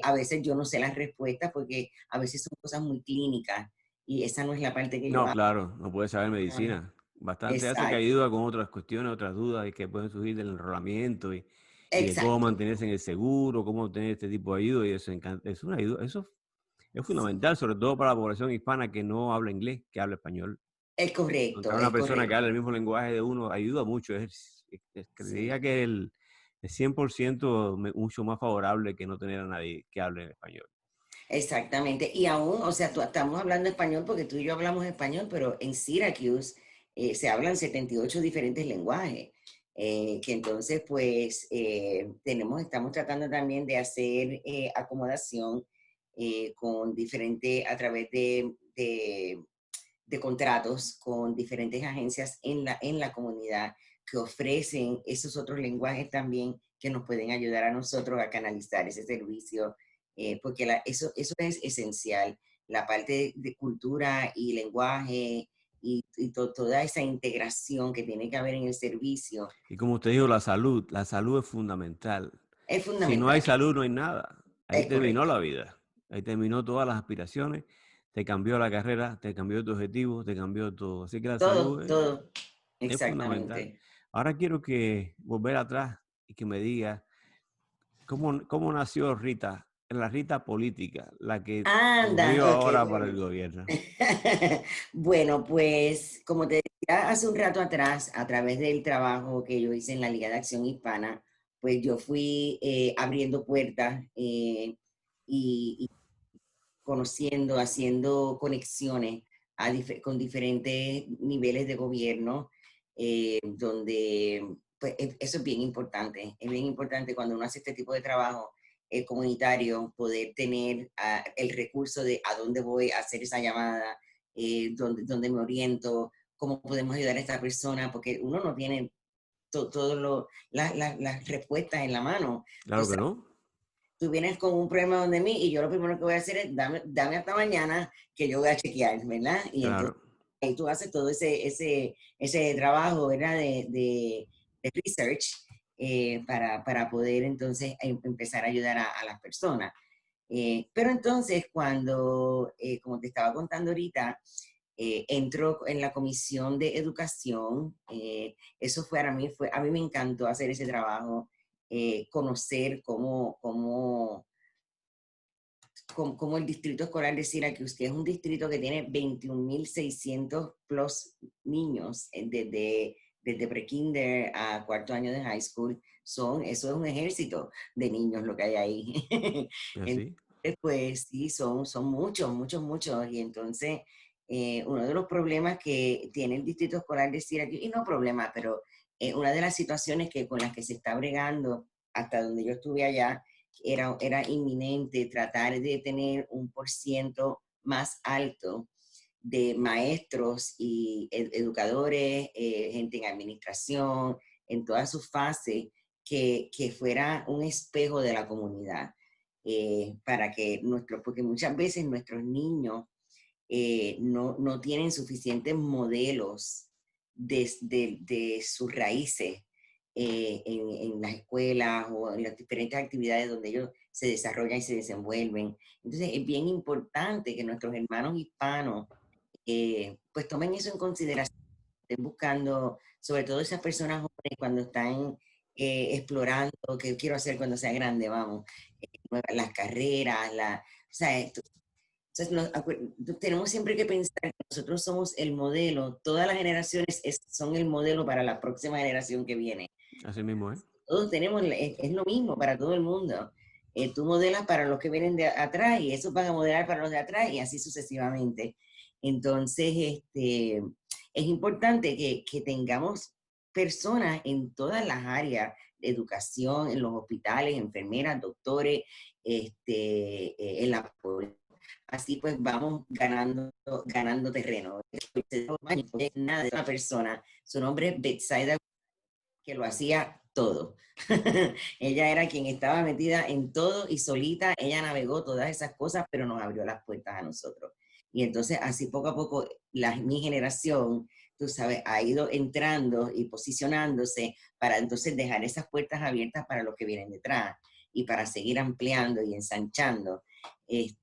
A veces yo no sé las respuestas porque a veces son cosas muy clínicas y esa no es la parte que yo No, hago. claro, no puede saber Ajá. medicina. Bastante hace que Exacto, ayuda con otras cuestiones, otras dudas y que pueden surgir del enrolamiento y de cómo exacto. mantenerse en el seguro, cómo obtener este tipo de ayuda. Y eso es una ayuda, eso es Sí, fundamental, sobre todo para la población hispana que no habla inglés, que habla español. Encontrar una es persona que hable el correcto. mismo lenguaje de uno ayuda mucho. Sí. Creería que el 100% mucho más favorable que no tener a nadie que hable en español. Exactamente. Y aún, o sea, estamos hablando español porque tú y yo hablamos español, pero en Syracuse se hablan 78 diferentes lenguajes. Que entonces, pues, estamos tratando también de hacer acomodación con diferentes, a través de contratos con diferentes agencias en la comunidad que ofrecen esos otros lenguajes también que nos pueden ayudar a nosotros a canalizar ese servicio, porque eso es esencial, la parte de cultura y lenguaje toda esa integración que tiene que haber en el servicio Y como usted dijo, la salud es fundamental. es Si no hay fundamental, salud, no hay nada. Ahí es terminó correcto. la vida. Ahí terminó todas las aspiraciones. Te cambió la carrera, te cambió tu objetivo, te cambió todo. Así que la Todo, salud todo, es fundamental. exactamente. Ahora quiero que volver atrás y que me diga cómo nació Rita, la Rita política, la que corrió Anda, ok, ahora para el bueno. gobierno. Bueno, pues como te decía hace un rato atrás, a través del trabajo que yo hice en la Liga de Acción Hispana, pues yo fui abriendo puertas y conociendo, haciendo conexiones con diferentes niveles de gobierno, donde pues, eso es bien importante cuando uno hace este tipo de trabajo comunitario, poder tener el recurso de a dónde voy a hacer esa llamada, dónde me oriento, cómo podemos ayudar a esta persona, porque uno no tiene todas las respuestas en la mano. Claro que no, Tú vienes con un problema donde mí y yo lo primero que voy a hacer es dame hasta mañana que yo voy a chequear, ¿verdad? Y entonces claro. ahí tú haces todo ese trabajo, ¿verdad? De research para poder entonces empezar a ayudar a las personas. Pero entonces cuando, como te estaba contando ahorita, entró en la comisión de educación. Eso a mí me encantó hacer ese trabajo, conocer cómo el distrito escolar de Syracuse, que es un distrito que tiene 21.600 plus niños desde pre-kinder a cuarto año de high school, eso es un ejército de niños lo que hay ahí. Así. Entonces, pues sí, son muchos, muchos, muchos. Y entonces, uno de los problemas que tiene el distrito escolar de Syracuse, y no problema, pero una de las situaciones con las que se está bregando hasta donde yo estuve allá, era inminente tratar de tener un por ciento más alto de maestros y educadores, gente en administración, en todas sus fases, que fuera un espejo de la comunidad, para que porque muchas veces nuestros niños no tienen suficientes modelos de sus raíces en las escuelas o en las diferentes actividades donde ellos se desarrollan y se desenvuelven. Entonces es bien importante que nuestros hermanos hispanos pues tomen eso en consideración, estén buscando, sobre todo esas personas jóvenes cuando están explorando qué quiero hacer cuando sea grande, vamos, las carreras, o sea, entonces, tenemos siempre que pensar que nosotros somos el modelo, todas las generaciones son el modelo para la próxima generación que viene. Así mismo, ¿eh? Todos es lo mismo para todo el mundo. Tú modelas para los que vienen de atrás y esos van a modelar para los de atrás y así sucesivamente. Entonces, es importante que tengamos personas en todas las áreas de educación, en los hospitales, enfermeras, doctores, en la policía. Así pues vamos ganando terreno. Nada de una persona. Su nombre es Betsaida, que lo hacía todo. Ella era quien estaba metida en todo y solita, ella navegó todas esas cosas, pero nos abrió las puertas a nosotros. Y entonces así poco a poco mi generación, tú sabes, ha ido entrando y posicionándose para entonces dejar esas puertas abiertas para los que vienen detrás y para seguir ampliando y ensanchando. Y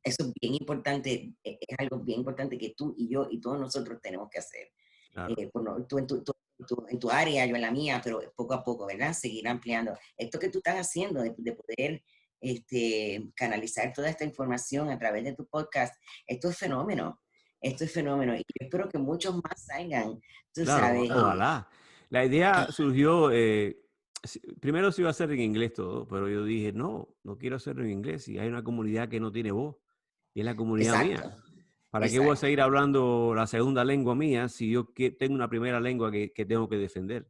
eso es bien importante, es algo bien importante que tú y yo y todos nosotros tenemos que hacer. Claro. Bueno, tú en tu área, yo en la mía, pero poco a poco, ¿verdad? Seguir ampliando. Esto que tú estás haciendo, de poder canalizar toda esta información a través de tu podcast. Esto es fenómeno, esto es fenómeno. Y yo espero que muchos más salgan, tú Claro, sabes. ojalá. La idea surgió, primero se iba a hacer en inglés todo, pero yo dije, no, no quiero hacerlo en inglés. Y hay una comunidad que no tiene voz, y es la comunidad Exacto, mía. ¿Para qué voy a exacto. seguir hablando la segunda lengua mía si yo tengo una primera lengua que tengo que defender?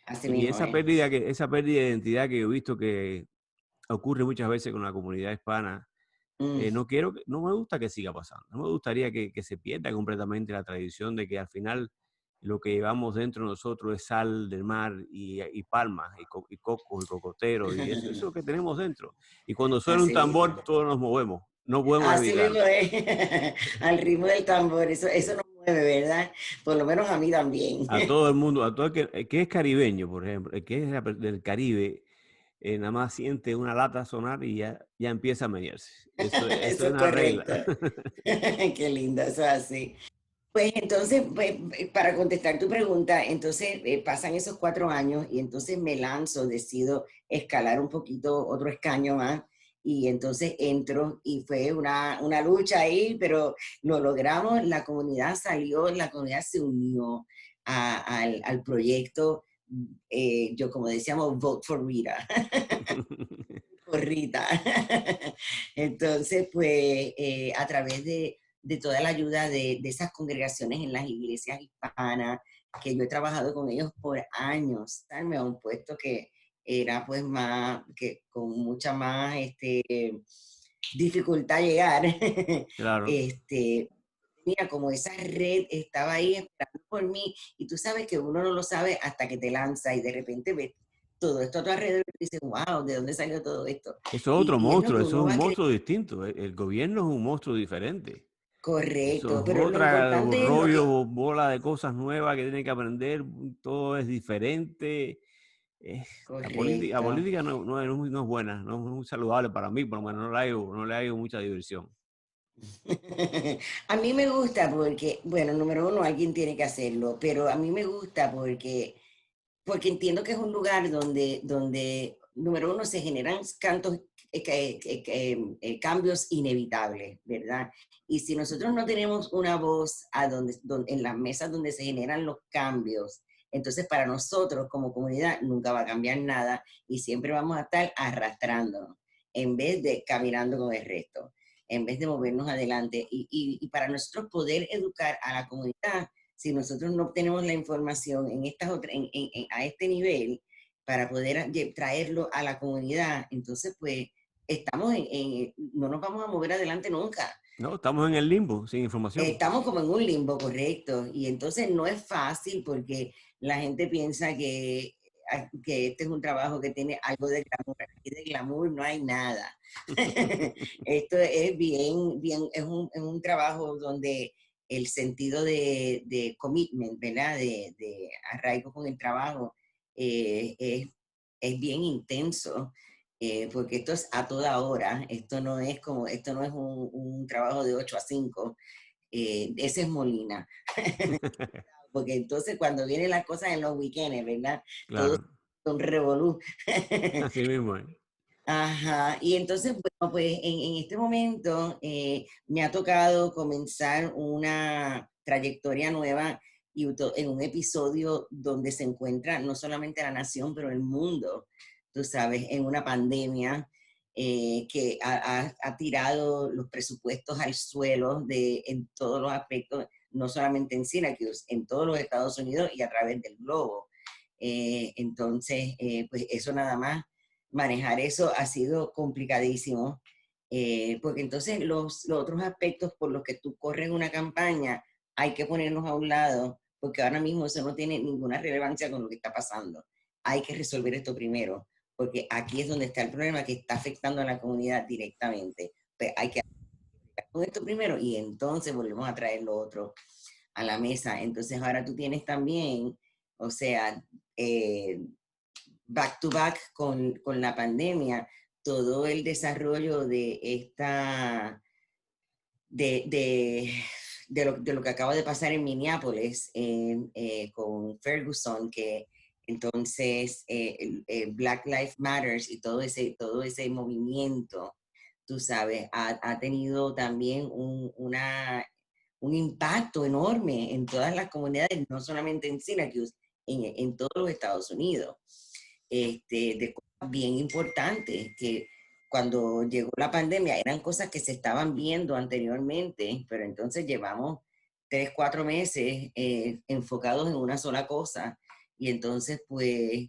Así Y mismo esa es. pérdida, esa pérdida de identidad que yo he visto que ocurre muchas veces con la comunidad hispana, Mm. no me gusta que siga pasando. No me gustaría que se pierda completamente la tradición de que al final lo que llevamos dentro de nosotros es sal del mar y palmas y cocos y cocoteros y eso es lo que tenemos dentro. Y cuando suena un Así mismo. tambor, todos nos movemos. No podemos Así mismo evitarlo. es. Al ritmo del tambor, eso nos mueve, ¿verdad? Por lo menos a mí también. A todo el mundo, a todo el que es caribeño, por ejemplo, el que es del Caribe, nada más siente una lata sonar y ya empieza a menearse. Eso Eso es es una correcto. regla. Qué lindo, eso es así. Pues entonces, para contestar tu pregunta, entonces pasan esos 4 años y entonces me lanzo, decido escalar un poquito otro escaño más y entonces entro y fue una lucha ahí, pero lo logramos, la comunidad salió, la comunidad se unió al proyecto, yo como decíamos, Vote for Rita. Rita. Entonces, pues, a través de toda la ayuda de esas congregaciones en las iglesias hispanas, que yo he trabajado con ellos por años, darme a un puesto que era pues más, que con mucha más dificultad llegar. Claro. este, Mira, como esa red estaba ahí esperando por mí, y tú sabes que uno no lo sabe hasta que te lanza y de repente ves todo esto a tu alrededor y dices, wow, ¿de dónde salió todo esto? Eso es otro Y es lo monstruo, que eso uno es un va monstruo distinto. El gobierno es un monstruo diferente. Eso correcto, es pero lo otra importante es lo que, rollo, bola de cosas nuevas que tiene que aprender, todo es diferente. La correcto. política no es buena, no es muy saludable para mí, por lo menos no le hallo mucha diversión. A mí me gusta porque, bueno, número uno, alguien tiene que hacerlo, pero a mí me gusta porque entiendo que es un lugar donde número uno, se generan cambios inevitables, ¿verdad? Y si nosotros no tenemos una voz en las mesas donde se generan los cambios, entonces para nosotros como comunidad nunca va a cambiar nada y siempre vamos a estar arrastrándonos en vez de caminando con el resto, en vez de movernos adelante. Y para nosotros poder educar a la comunidad, si nosotros no obtenemos la información en estas otras, a este nivel, para poder traerlo a la comunidad, entonces pues no nos vamos a mover adelante nunca. No, estamos en el limbo, sin información. Estamos como en un limbo, correcto, y entonces no es fácil porque la gente piensa que este es un trabajo que tiene algo de glamour, y de glamour no hay nada. Esto es es un trabajo donde el sentido de commitment, ¿verdad? De arraigo con el trabajo, eh, es, es bien intenso, porque esto es a toda hora, esto no es un trabajo de 8 a 5, ese es Molina, porque entonces cuando vienen las cosas en los weekends, ¿verdad? Todo es Claro, un revolú. así mismo es. Ajá, y entonces, bueno, pues en este momento me ha tocado comenzar una trayectoria nueva en un episodio donde se encuentra no solamente la nación, pero el mundo, tú sabes, en una pandemia que ha tirado los presupuestos al suelo en todos los aspectos, no solamente en Syracuse, en todos los Estados Unidos y a través del globo. Entonces, pues eso nada más manejar eso ha sido complicadísimo, porque entonces los otros aspectos por los que tú corres una campaña hay que ponerlos a un lado, porque ahora mismo eso no tiene ninguna relevancia con lo que está pasando. Hay que resolver esto primero, porque aquí es donde está el problema que está afectando a la comunidad directamente. Pues hay que hacer con esto primero y entonces volvemos a traer lo otro a la mesa. Entonces ahora tú tienes también, o sea, eh, back to back con la pandemia, todo el desarrollo de, de, de lo que acaba de pasar en Minneapolis con Ferguson, que Entonces, Black Lives Matters y todo ese movimiento, tú sabes, ha tenido también un impacto enorme en todas las comunidades, no solamente en Syracuse, en todos los Estados Unidos, de cosas bien importantes que cuando llegó la pandemia eran cosas que se estaban viendo anteriormente, pero entonces llevamos 3, 4 meses enfocados en una sola cosa y entonces pues,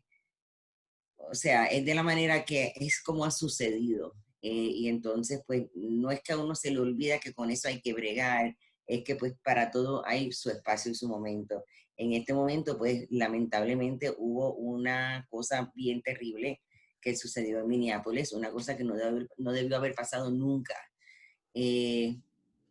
o sea, es de la manera que es como ha sucedido. Y entonces, pues, no es que a uno se le olvida que con eso hay que bregar, es que pues para todo hay su espacio y su momento. En este momento, pues, lamentablemente hubo una cosa bien terrible que sucedió en Minneapolis, una cosa que no debió haber pasado nunca. Eh,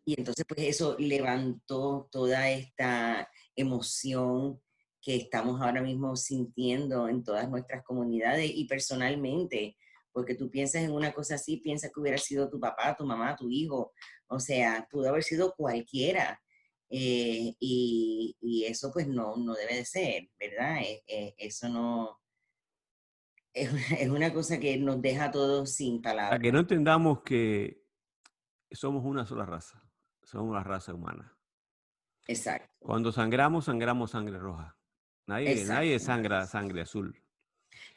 y entonces, pues eso levantó toda esta emoción que estamos ahora mismo sintiendo en todas nuestras comunidades y personalmente, porque tú piensas en una cosa así, piensas que hubiera sido tu papá, tu mamá, tu hijo, o sea, pudo haber sido cualquiera. Y eso pues no debe de ser, ¿verdad? Eso no, es una cosa que nos deja a todos sin A palabras. que no entendamos que somos una sola raza, somos la raza humana. Exacto, Cuando sangramos, sangramos sangre roja. Nadie exacto. sangra sangre azul.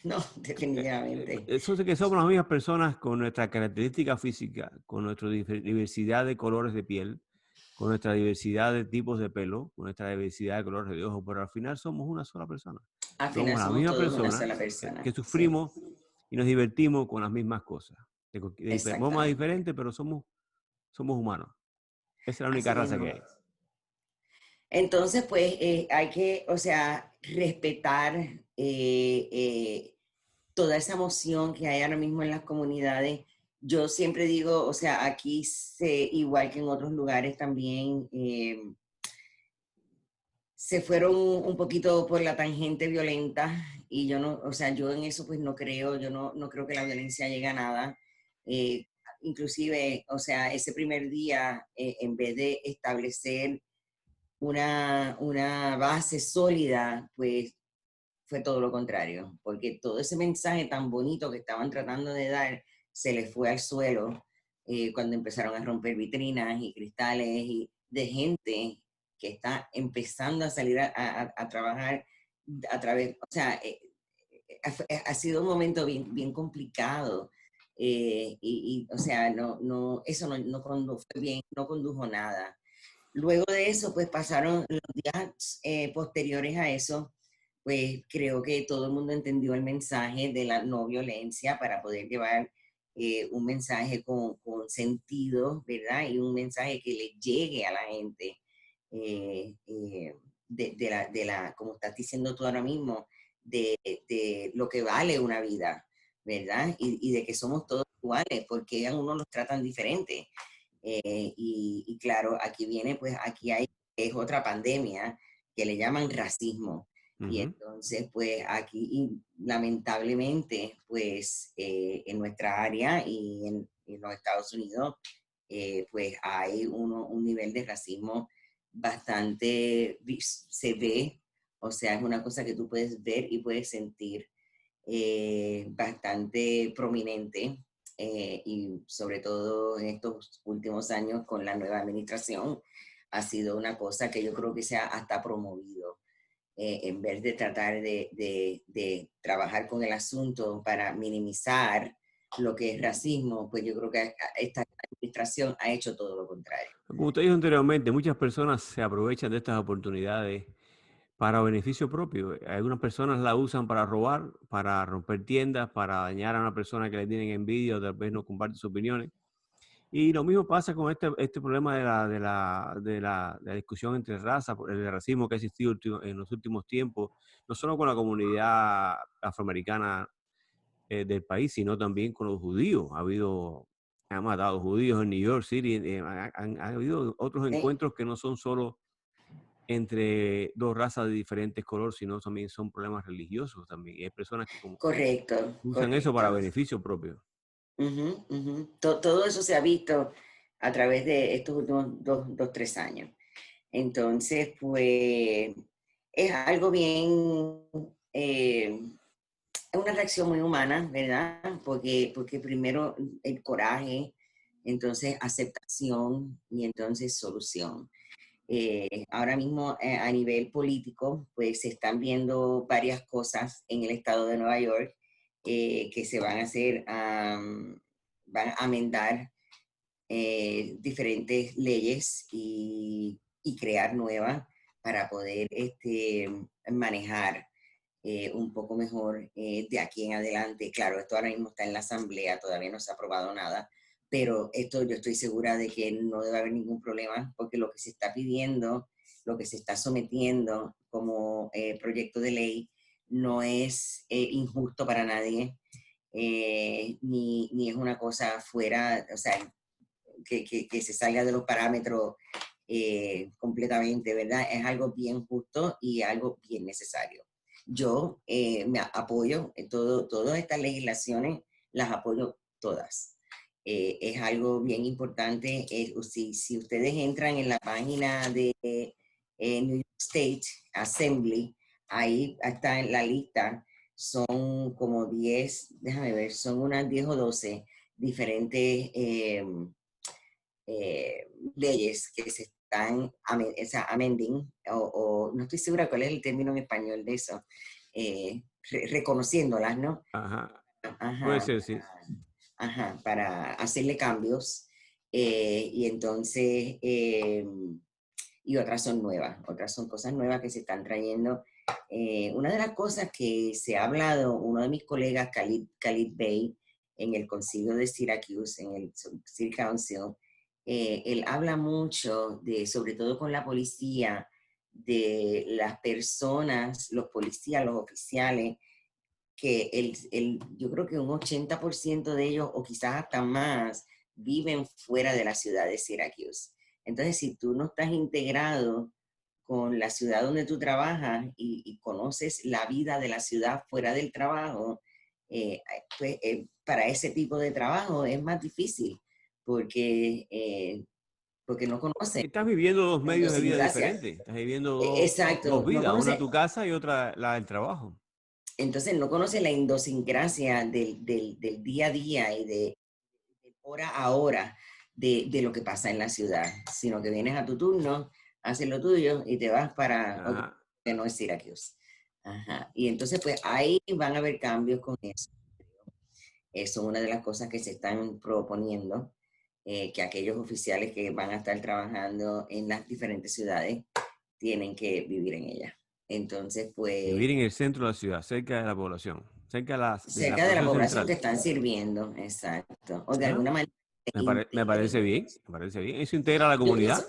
No, definitivamente. Eso de que somos las mismas personas con nuestra característica física, con nuestra diversidad de colores de piel, con nuestra diversidad de tipos de pelo, con nuestra diversidad de colores de ojos, pero al final somos una sola persona. Al final Somos la somos misma todos una persona sola persona. que Sí, sufrimos y nos divertimos con las mismas cosas. De forma exactamente. diferente, pero somos humanos. Esa es la única Así raza mismo. que hay. Entonces, pues hay que, o sea, respetar toda esa emoción que hay ahora mismo en las comunidades. Yo siempre digo, o sea, aquí igual que en otros lugares también, se fueron un poquito por la tangente violenta y yo no, o sea, yo en eso pues no creo, yo no creo que la violencia llegue a nada. Eh, Inclusive, o sea, ese primer día, en vez de establecer una base sólida, pues fue todo lo contrario, porque todo ese mensaje tan bonito que estaban tratando de dar se les fue al suelo cuando empezaron a romper vitrinas y cristales y de gente que está empezando a salir a trabajar a través, o sea, ha sido un momento bien complicado. O sea, eso no condujo bien, no condujo nada. Luego de eso, pues pasaron los días posteriores a eso, pues creo que todo el mundo entendió el mensaje de la no violencia para poder llevar un mensaje con sentido, ¿verdad? Y un mensaje que le llegue a la gente eh, eh, como estás diciendo tú ahora mismo, de lo que vale una vida, ¿verdad? Y de que somos todos iguales, porque a uno los tratan diferente. Y claro, aquí viene, pues aquí es otra pandemia que le llaman racismo. Y Ujú. entonces, pues aquí lamentablemente, pues en nuestra área y en los Estados Unidos, pues hay un nivel de racismo bastante, se ve, o sea, es una cosa que tú puedes ver y puedes sentir bastante prominente y sobre todo en estos últimos años con la nueva administración ha sido una cosa que yo creo que se ha hasta promovido en vez de tratar de trabajar con el asunto para minimizar lo que es racismo, pues yo creo que esta administración ha hecho todo lo contrario. Como usted dijo anteriormente, muchas personas se aprovechan de estas oportunidades para beneficio propio. Algunas personas la usan para robar, para romper tiendas, para dañar a una persona que le tienen envidia o tal vez no comparte sus opiniones. Y lo mismo pasa con este problema de la discusión entre razas, el racismo que ha existido en los últimos tiempos, no solo con la comunidad afroamericana del país, sino también con los judíos. Han matado judíos en New York City, ha habido otros ¿Sí? encuentros que no son solo entre dos razas de diferentes colores, sino también son problemas religiosos también. Y hay personas que como Correcto, usan eso correcto. para beneficio propio. Ujú, ujú. Todo eso se ha visto a través de estos últimos 3 años. Entonces, pues, es algo bien es una reacción muy humana, ¿verdad? Porque primero el coraje, entonces aceptación y entonces solución. Ahora mismo a nivel político, pues se están viendo varias cosas en el estado de Nueva York que se van a hacer, van a amendar diferentes leyes y crear nuevas para poder manejar un poco mejor de aquí en adelante. Claro, esto ahora mismo está en la asamblea, todavía no se ha aprobado nada, pero esto yo estoy segura de que no debe haber ningún problema porque lo que se está pidiendo, lo que se está sometiendo como proyecto de ley no es injusto para nadie, ni es una cosa fuera, o sea, que se salga de los parámetros completamente, ¿verdad? Es algo bien justo y algo bien necesario. Yo me apoyo en todas estas legislaciones, las apoyo todas. Es algo bien importante. Si ustedes entran en la página de New York State Assembly, ahí está en la lista, son como 10, déjame ver, son unas 10 o 12 diferentes leyes que se están amending, o no estoy segura cuál es el término en español de eso, reconociéndolas, ¿no? Ajá. Puede Ajá, ser, sí. ajá, para hacerle cambios. Y entonces, y otras son nuevas, otras son cosas nuevas que se están trayendo. Una de las cosas que se ha hablado, uno de mis colegas, Khalid Bey, en el concilio de Syracuse, en el City Council, él habla mucho de, sobre todo con la policía, de las personas, los policías, los oficiales, que yo creo que un 80% de ellos, o quizás hasta más, viven fuera de la ciudad de Syracuse. Entonces, si tú no estás integrado con la ciudad donde tú trabajas y conoces la vida de la ciudad fuera del trabajo, pues para ese tipo de trabajo es más difícil porque no conoces Estás viviendo dos la medios de vida idiosincrasia. diferentes. Estás viviendo dos Exacto, no vidas, una conoces. tu casa y otra la del trabajo. Entonces no conoce la idiosincrasia del día a día y de hora a hora de lo que pasa en la ciudad, sino que vienes a tu turno, haces lo tuyo y te vas para otro Ajá. que no es Syracuse. Ajá. Y entonces pues ahí van a haber cambios con eso. Eso es una de las cosas que se están proponiendo, que aquellos oficiales que van a estar trabajando en las diferentes ciudades tienen que vivir en ellas. Entonces, pues Vivir en el centro de la ciudad, cerca de la población, cerca de la cerca de la población población que central. están sirviendo, exacto. O de Ah, alguna manera me, me parece integren. bien, me parece bien. Eso integra a la Yo pienso, comunidad.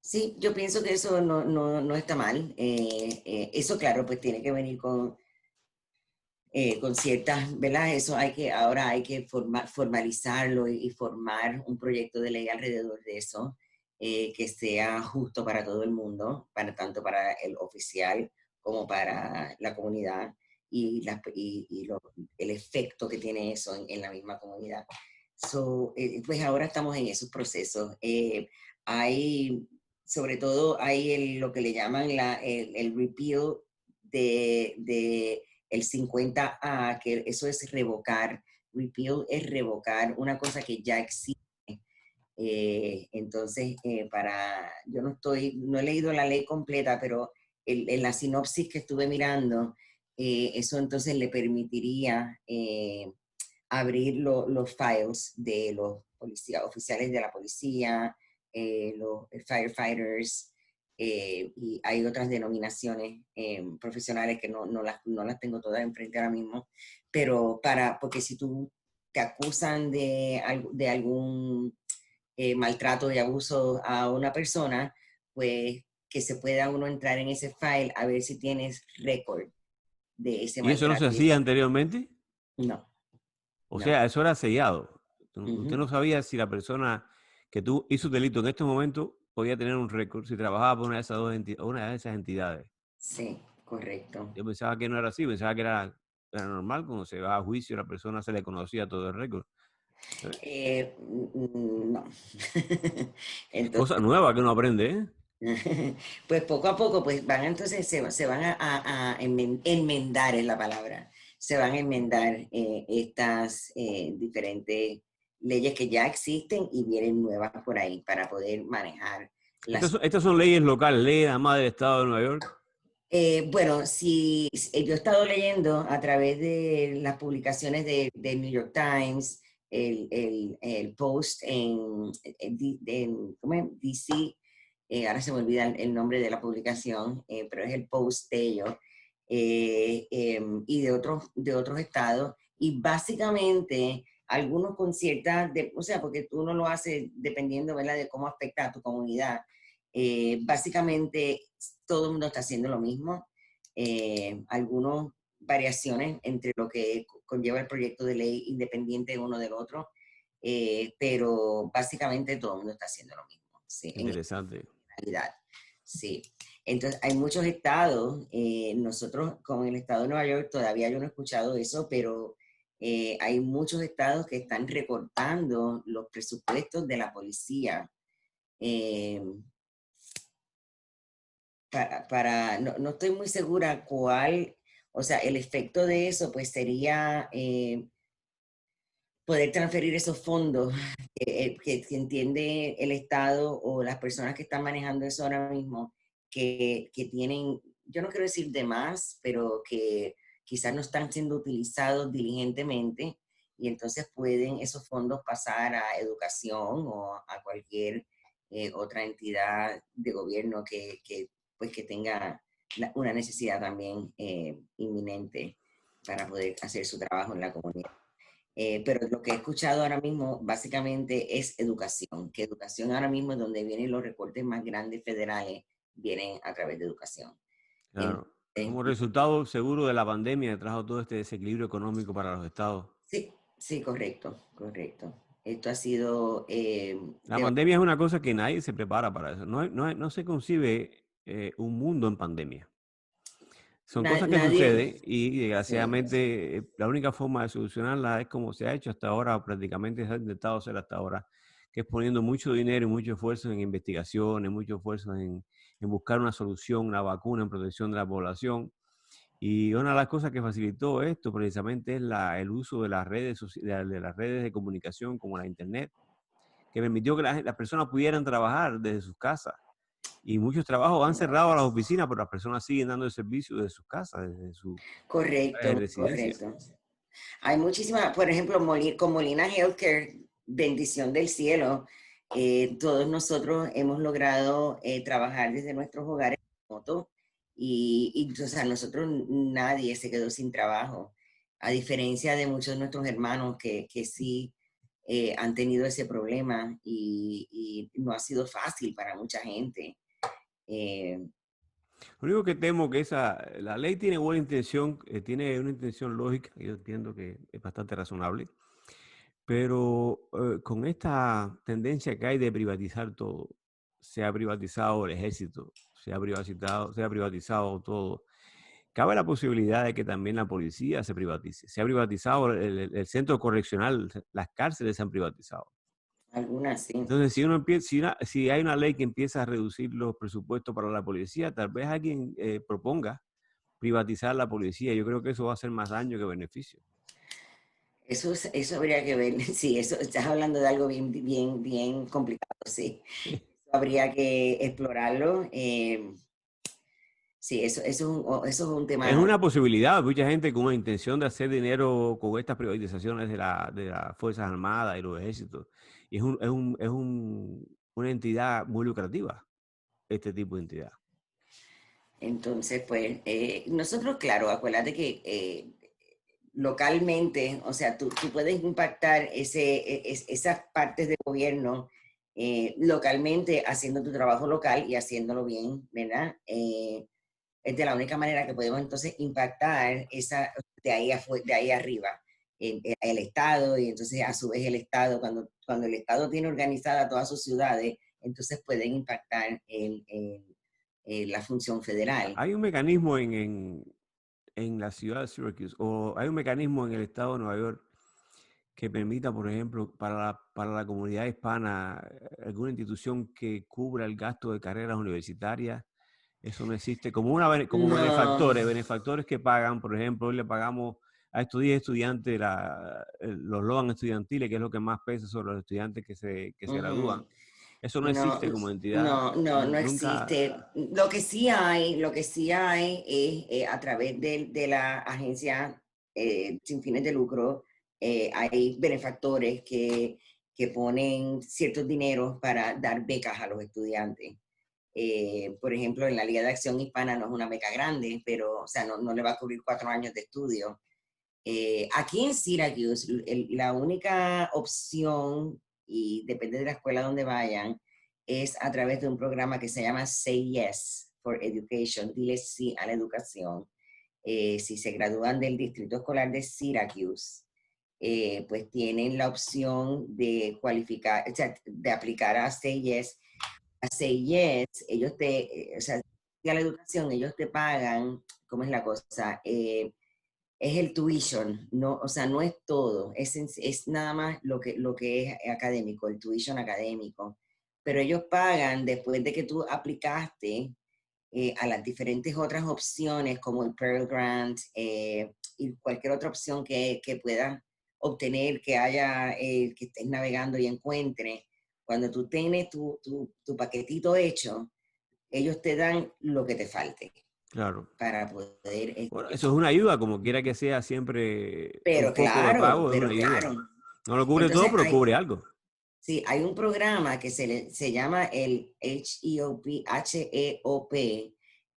sí, yo pienso que eso no está mal. Eso, claro, pues tiene que venir con ciertas, ¿verdad? Eso ahora hay que formalizarlo y formar un proyecto de ley alrededor de eso, que sea justo para todo el mundo, tanto para el oficial como para la comunidad el efecto que tiene eso en la misma comunidad. Pues ahora estamos en esos procesos. Hay, sobre todo, hay lo que le llaman el repeal de el 50A, que eso es revocar. Repeal es revocar una cosa que ya existe. Entonces, no he leído la ley completa, pero en la sinopsis que estuve mirando, eso entonces le permitiría abrir los files de los oficiales de la policía, los firefighters, y hay otras denominaciones profesionales que no las tengo todas enfrente ahora mismo, pero porque si tú te acusan de algún maltrato y abuso a una persona, pues que se pueda uno entrar en ese file a ver si tienes récord de ese ¿Y eso no se maltrato. hacía anteriormente? No, O no. sea, eso era sellado. Usted Ujú. no sabía si la persona que tú hizo delito en este momento podía tener un récord si trabajaba por una de esas una de esas entidades. Sí, correcto. Yo pensaba que no era así, pensaba que era normal, cuando se va a juicio la persona se le conocía todo el récord. No. Cosa Entonces, nueva que uno aprende, ¿eh? Pues poco a poco, pues van entonces, se van enmendar, es la palabra, se van a enmendar estas diferentes leyes que ya existen y vienen nuevas por ahí para poder manejar las. Estas son leyes locales, leyes nada más del estado de Nueva York. Bueno, si yo he estado leyendo a través de las publicaciones de New York Times, el post ¿cómo es? DC, ahora se me olvida el nombre de la publicación, pero es el post de ellos, y de otros estados, y básicamente algunos con o sea, porque tú no lo haces dependiendo, ¿verdad?, de cómo afecta a tu comunidad. Básicamente todo el mundo está haciendo lo mismo. Algunas variaciones entre lo que conlleva el proyecto de ley independiente uno del otro, pero básicamente todo el mundo está haciendo lo mismo, ¿sí? En Interesante. realidad, sí. Entonces, hay muchos estados, nosotros con el estado de Nueva York todavía yo no he escuchado eso, pero hay muchos estados que están recortando los presupuestos de la policía. eh, no estoy muy segura cuál, o sea, el efecto de eso pues sería poder transferir esos fondos que entiende el Estado o las personas que están manejando eso ahora mismo, que tienen, yo no quiero decir de más, pero que quizás no están siendo utilizados diligentemente y entonces pueden esos fondos pasar a educación o a cualquier otra entidad de gobierno pues, que tenga una necesidad también inminente para poder hacer su trabajo en la comunidad. Pero lo que he escuchado ahora mismo básicamente es educación, que educación ahora mismo es donde vienen los recortes más grandes federales, vienen a través de educación. Claro. Entonces, Como resultado seguro de la pandemia que trajo todo este desequilibrio económico para los estados. sí, sí, correcto, correcto. Esto ha sido La pandemia es una cosa que nadie se prepara para eso. No se concibe un mundo en pandemia. Son cosas que nadie, suceden y sí, desgraciadamente la única forma de solucionarla es como se ha hecho hasta ahora, o prácticamente se ha intentado hacer hasta ahora, que es poniendo mucho dinero y mucho esfuerzo en investigaciones, mucho esfuerzo en buscar una solución, una vacuna en protección de la población. Y una de las cosas que facilitó esto precisamente es el uso de las de las redes de comunicación como la Internet, que permitió que las personas pudieran trabajar desde sus casas. Y muchos trabajos han cerrado las oficinas, pero las personas siguen dando el servicio desde sus casas, desde su correcto, residencia. correcto. Hay muchísimas, por ejemplo, con Molina Healthcare, bendición del cielo, todos nosotros hemos logrado trabajar desde nuestros hogares remotos o sea, nosotros nadie se quedó sin trabajo, a diferencia de muchos de nuestros hermanos que sí han tenido ese problema y no ha sido fácil para mucha gente. Eh, Lo único que temo que la ley tiene buena intención, tiene una intención lógica, yo entiendo que es bastante razonable, pero con esta tendencia que hay de privatizar todo, se ha privatizado el ejército, se ha privatizado todo. Cabe la posibilidad de que también la policía se privatice. Se ha privatizado el centro correccional, las cárceles se han privatizado. Algunas sí. Entonces, si uno empieza, si hay una ley que empieza a reducir los presupuestos para la policía, tal vez alguien proponga privatizar la policía. Yo creo que eso va a hacer más daño que beneficio. Eso habría que ver, sí, eso estás hablando de algo bien, bien, bien complicado, sí. Habría que explorarlo. Sí, eso es un Es tema. una posibilidad. Mucha gente con la intención de hacer dinero con estas privatizaciones de las Fuerzas Armadas y los ejércitos. Y una entidad muy lucrativa, este tipo de entidad. Entonces, pues, nosotros, claro, acuérdate que localmente, o sea, tú puedes impactar esas partes del gobierno localmente haciendo tu trabajo local y haciéndolo bien, ¿verdad? Es de la única manera que podemos entonces impactar de ahí arriba, el Estado, y entonces a su vez el Estado, cuando el Estado tiene organizada todas sus ciudades, entonces pueden impactar la función federal. Hay un mecanismo en la ciudad de Syracuse, o hay un mecanismo en el estado de Nueva York que permita, por ejemplo, para la comunidad hispana, alguna institución que cubra el gasto de carreras universitarias? Eso no existe. Como, como No. benefactores que pagan, por ejemplo, hoy le pagamos a estos 10 estudiantes los loan estudiantiles, que es lo que más pesa sobre los estudiantes que se gradúan. Ujú. Eso no No, existe como entidad. no Nunca. existe. Lo que sí hay es a través de la agencia sin fines de lucro, hay benefactores que ponen ciertos dineros para dar becas a los estudiantes. Por ejemplo, en la Liga de Acción Hispana no es una beca grande, pero, o sea, no le va a cubrir 4 años de estudio. Aquí en Syracuse, la única opción, y depende de la escuela donde vayan, es a través de un programa que se llama Say Yes for Education, dile sí a la educación. Si se gradúan del Distrito Escolar de Syracuse, pues tienen la opción de cualificar, o sea, de aplicar a Say Yes. A Say Yes, ellos te, o sea, a la educación, ellos te pagan, ¿cómo es la cosa? Es el tuition, no, o sea, no es todo, es nada más lo que es académico, el tuition académico. Pero ellos pagan después de que tú aplicaste a las diferentes otras opciones, como el Pell Grant y cualquier otra opción que puedas obtener, que haya, que estés navegando y encuentres. Cuando tú tienes tu paquetito hecho, ellos te dan lo que te falte Claro. para poder Bueno, eso es una ayuda, como quiera que sea, siempre un poco de pago es una Pero ayuda. claro. No lo cubre todo, Entonces pero hay, cubre algo. sí, hay un programa que se llama el HEOP,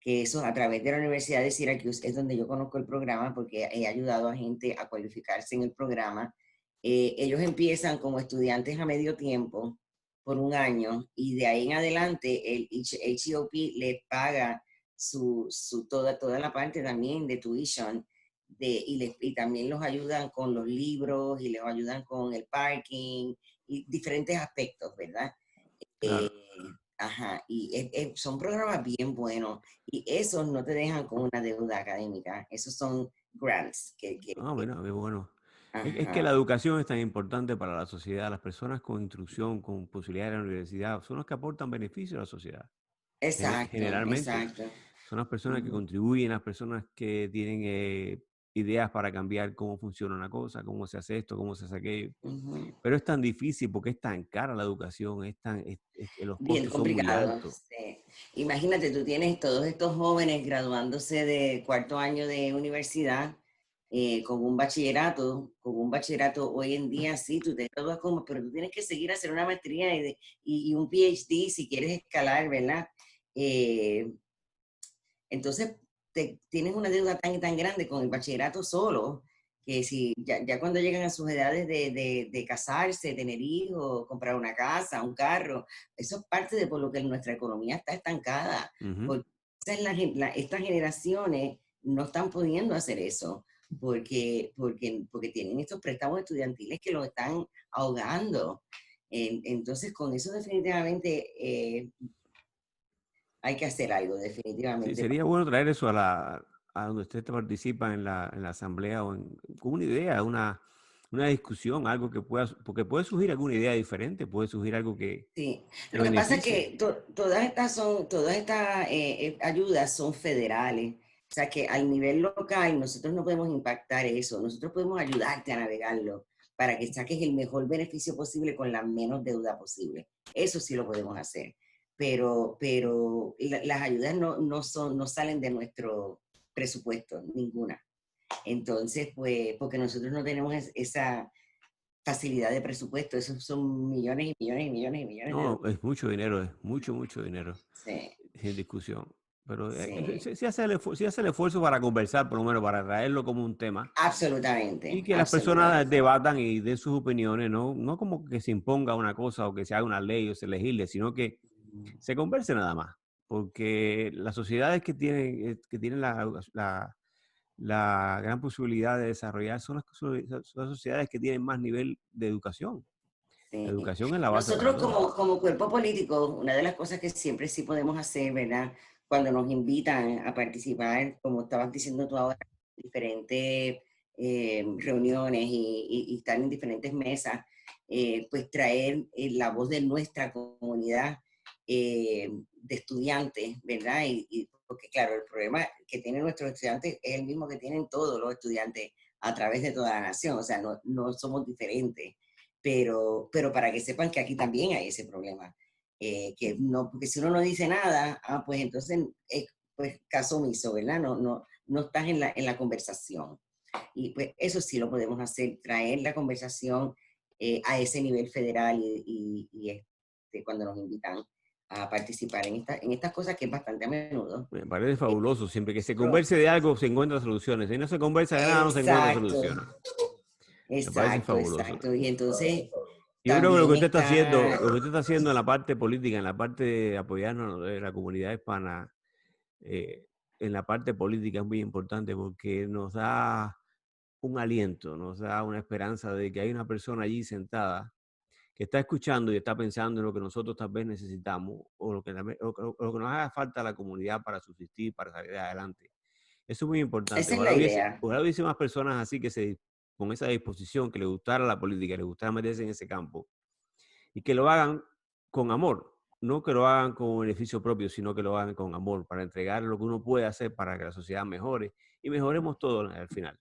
que eso a través de la Universidad de Syracuse es donde yo conozco el programa porque he ayudado a gente a cualificarse en el programa. Ellos empiezan como estudiantes a medio tiempo por 1 año y de ahí en adelante el HEOP les paga toda la parte también de tuition y también los ayudan con los libros y les ayudan con el parking y diferentes aspectos, ¿verdad? Claro. Ajá, y son programas bien buenos y esos no te dejan con una deuda académica, esos son grants Ah, bueno, qué bueno. Es que la ajá, educación es tan importante para la sociedad. Las personas con instrucción, con posibilidades de la universidad, son los que aportan beneficios a la sociedad. exacto, Generalmente. exacto. Son las personas que Ujú, contribuyen, las personas que tienen ideas para cambiar cómo funciona una cosa, cómo se hace esto, cómo se hace aquello. ujú. Pero es tan difícil porque es tan cara la educación, los Bien costos son muy complicado. altos. Sí. Imagínate, tú tienes todos estos jóvenes graduándose de 4 año de universidad con un bachillerato hoy en día sí, tú te gradúas como, pero tú tienes que seguir a hacer una maestría y un PhD si quieres escalar, ¿verdad? Eh, entonces, tienes una deuda tan y tan grande con el bachillerato solo, que si ya cuando llegan a sus edades de casarse, tener hijos, comprar una casa, un carro, eso es parte de por lo que nuestra economía está estancada, Ujú. porque estas generaciones no están pudiendo hacer eso, porque tienen estos préstamos estudiantiles que los están ahogando. Entonces, con eso definitivamente hay que hacer algo, Sí, definitivamente. sería bueno traer eso a donde usted participa en la asamblea con una idea, una discusión, algo que pueda, porque puede surgir alguna idea diferente, puede surgir algo Sí, que lo que pasa es beneficie. que todas estas ayudas son federales, o sea que al nivel local nosotros no podemos impactar eso, nosotros podemos ayudarte a navegarlo para que saques el mejor beneficio posible con la menos deuda posible. Eso sí lo podemos hacer, pero las ayudas no salen de nuestro presupuesto, ninguna. Entonces, pues, porque nosotros no tenemos esa facilidad de presupuesto, esos son millones y millones y millones y millones de No, dólares. es mucho dinero, es mucho, mucho dinero, Sí, sin discusión. Pero sí, sí hace el esfuerzo para conversar, por lo menos para traerlo como un tema y absolutamente, que las personas absolutamente. debatan y den sus opiniones, no como que se imponga una cosa o que se haga una ley o se legisle, sino que se converse nada más. Porque las sociedades que tienen la gran posibilidad de desarrollar son las sociedades que tienen más nivel de educación. La Sí. educación es la base para Nosotros todo. como cuerpo político, una de las cosas que siempre sí podemos hacer, ¿verdad? Cuando nos invitan a participar, como estabas diciendo tú ahora, diferentes reuniones y estar en diferentes mesas, pues traer la voz de nuestra comunidad de estudiantes, ¿verdad? Porque claro, el problema que tienen nuestros estudiantes es el mismo que tienen todos los estudiantes a través de toda la nación, o sea, no somos diferentes, pero para que sepan que aquí también hay ese problema, que no, porque si uno no dice nada, pues entonces es pues caso omiso, ¿verdad? No estás en la conversación. Y pues eso sí lo podemos hacer, traer la conversación a ese nivel federal cuando nos invitan a participar en estas cosas que es bastante a menudo. Me parece Eh, fabuloso. Siempre que se pero- converse de algo, se encuentran soluciones. Si no se conversa de nada, no se encuentran exacto, soluciones. Me parece exacto, fabuloso. exacto. Y entonces Yo creo que lo que también usted está haciendo, está, lo que usted está haciendo en la parte política, en la parte de apoyarnos de la comunidad hispana, eh, en la parte política es muy importante porque nos da un aliento, nos da una esperanza de que hay una persona allí sentada que está escuchando y está pensando en lo que nosotros tal vez necesitamos o lo que nos haga falta a la comunidad para subsistir, para salir adelante. Eso es muy importante. esa es la idea, Ojalá hubiese más personas así con esa disposición, que le gustara la política, le gustara meterse en ese campo y que lo hagan con amor. No que lo hagan con beneficio propio, sino que lo hagan con amor, para entregar lo que uno puede hacer para que la sociedad mejore y mejoremos todos al final.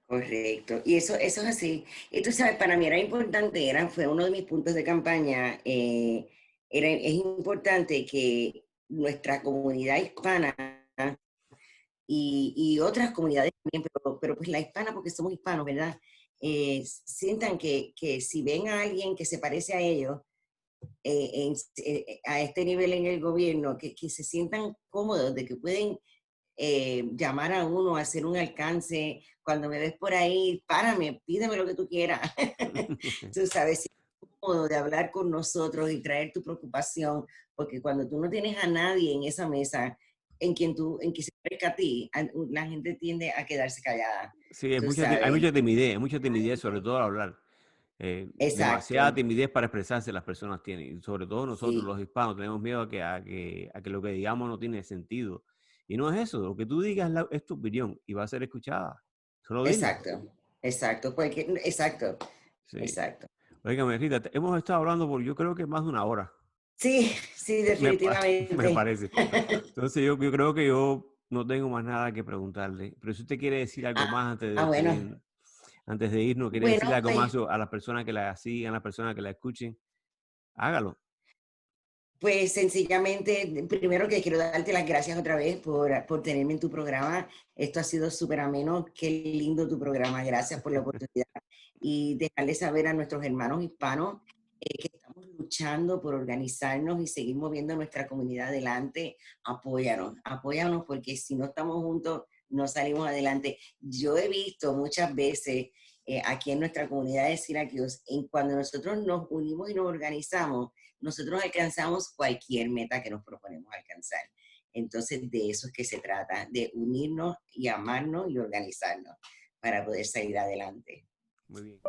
correcto. Y eso es así. Y tú sabes, para mí era importante, fue uno de mis puntos de campaña, es importante que nuestra comunidad hispana y otras comunidades también, pero pues la hispana, porque somos hispanos, ¿verdad? Sientan que si ven a alguien que se parece a ellos, a este nivel en el gobierno, que se sientan cómodos de que pueden llamar a uno, hacer un alcance, cuando me ves por ahí, párame, pídeme lo que tú quieras. Tú sabes, si es cómodo de hablar con nosotros y traer tu preocupación, porque cuando tú no tienes a nadie en esa mesa en quien se parezca a ti, la gente tiende a quedarse callada, Sí, tú hay sabes. mucha timidez, sobre todo al hablar. Demasiada Exacto, timidez para expresarse las personas tienen, y sobre todo nosotros sí, los hispanos tenemos miedo a que lo que digamos no tiene sentido. Y no es eso, lo que tú digas es tu opinión y va a ser escuchada. Solo dilo. exacto, exacto, exacto, Sí. exacto. Óigame, Rita, hemos estado hablando por yo creo que más de una hora. Sí, sí, Me definitivamente. parece. Entonces yo creo que yo no tengo más nada que preguntarle. Pero si usted quiere decir algo Ah, más bueno, antes de irnos, quiere decirle bueno, algo pues más a las personas que la sigan, a las personas que la escuchen, hágalo. Pues sencillamente, primero que quiero darte las gracias otra vez por tenerme en tu programa. Esto ha sido súper ameno. Qué lindo tu programa. Gracias por la oportunidad. Y dejarle saber a nuestros hermanos hispanos que estamos luchando por organizarnos y seguir moviendo nuestra comunidad adelante. Apóyanos, apóyanos porque si no estamos juntos, no salimos adelante. Yo he visto muchas veces aquí en nuestra comunidad de Syracuse, cuando nosotros nos unimos y nos organizamos, nosotros alcanzamos cualquier meta que nos proponemos alcanzar. Entonces, de eso es que se trata, de unirnos y amarnos y organizarnos para poder salir adelante. Muy bien.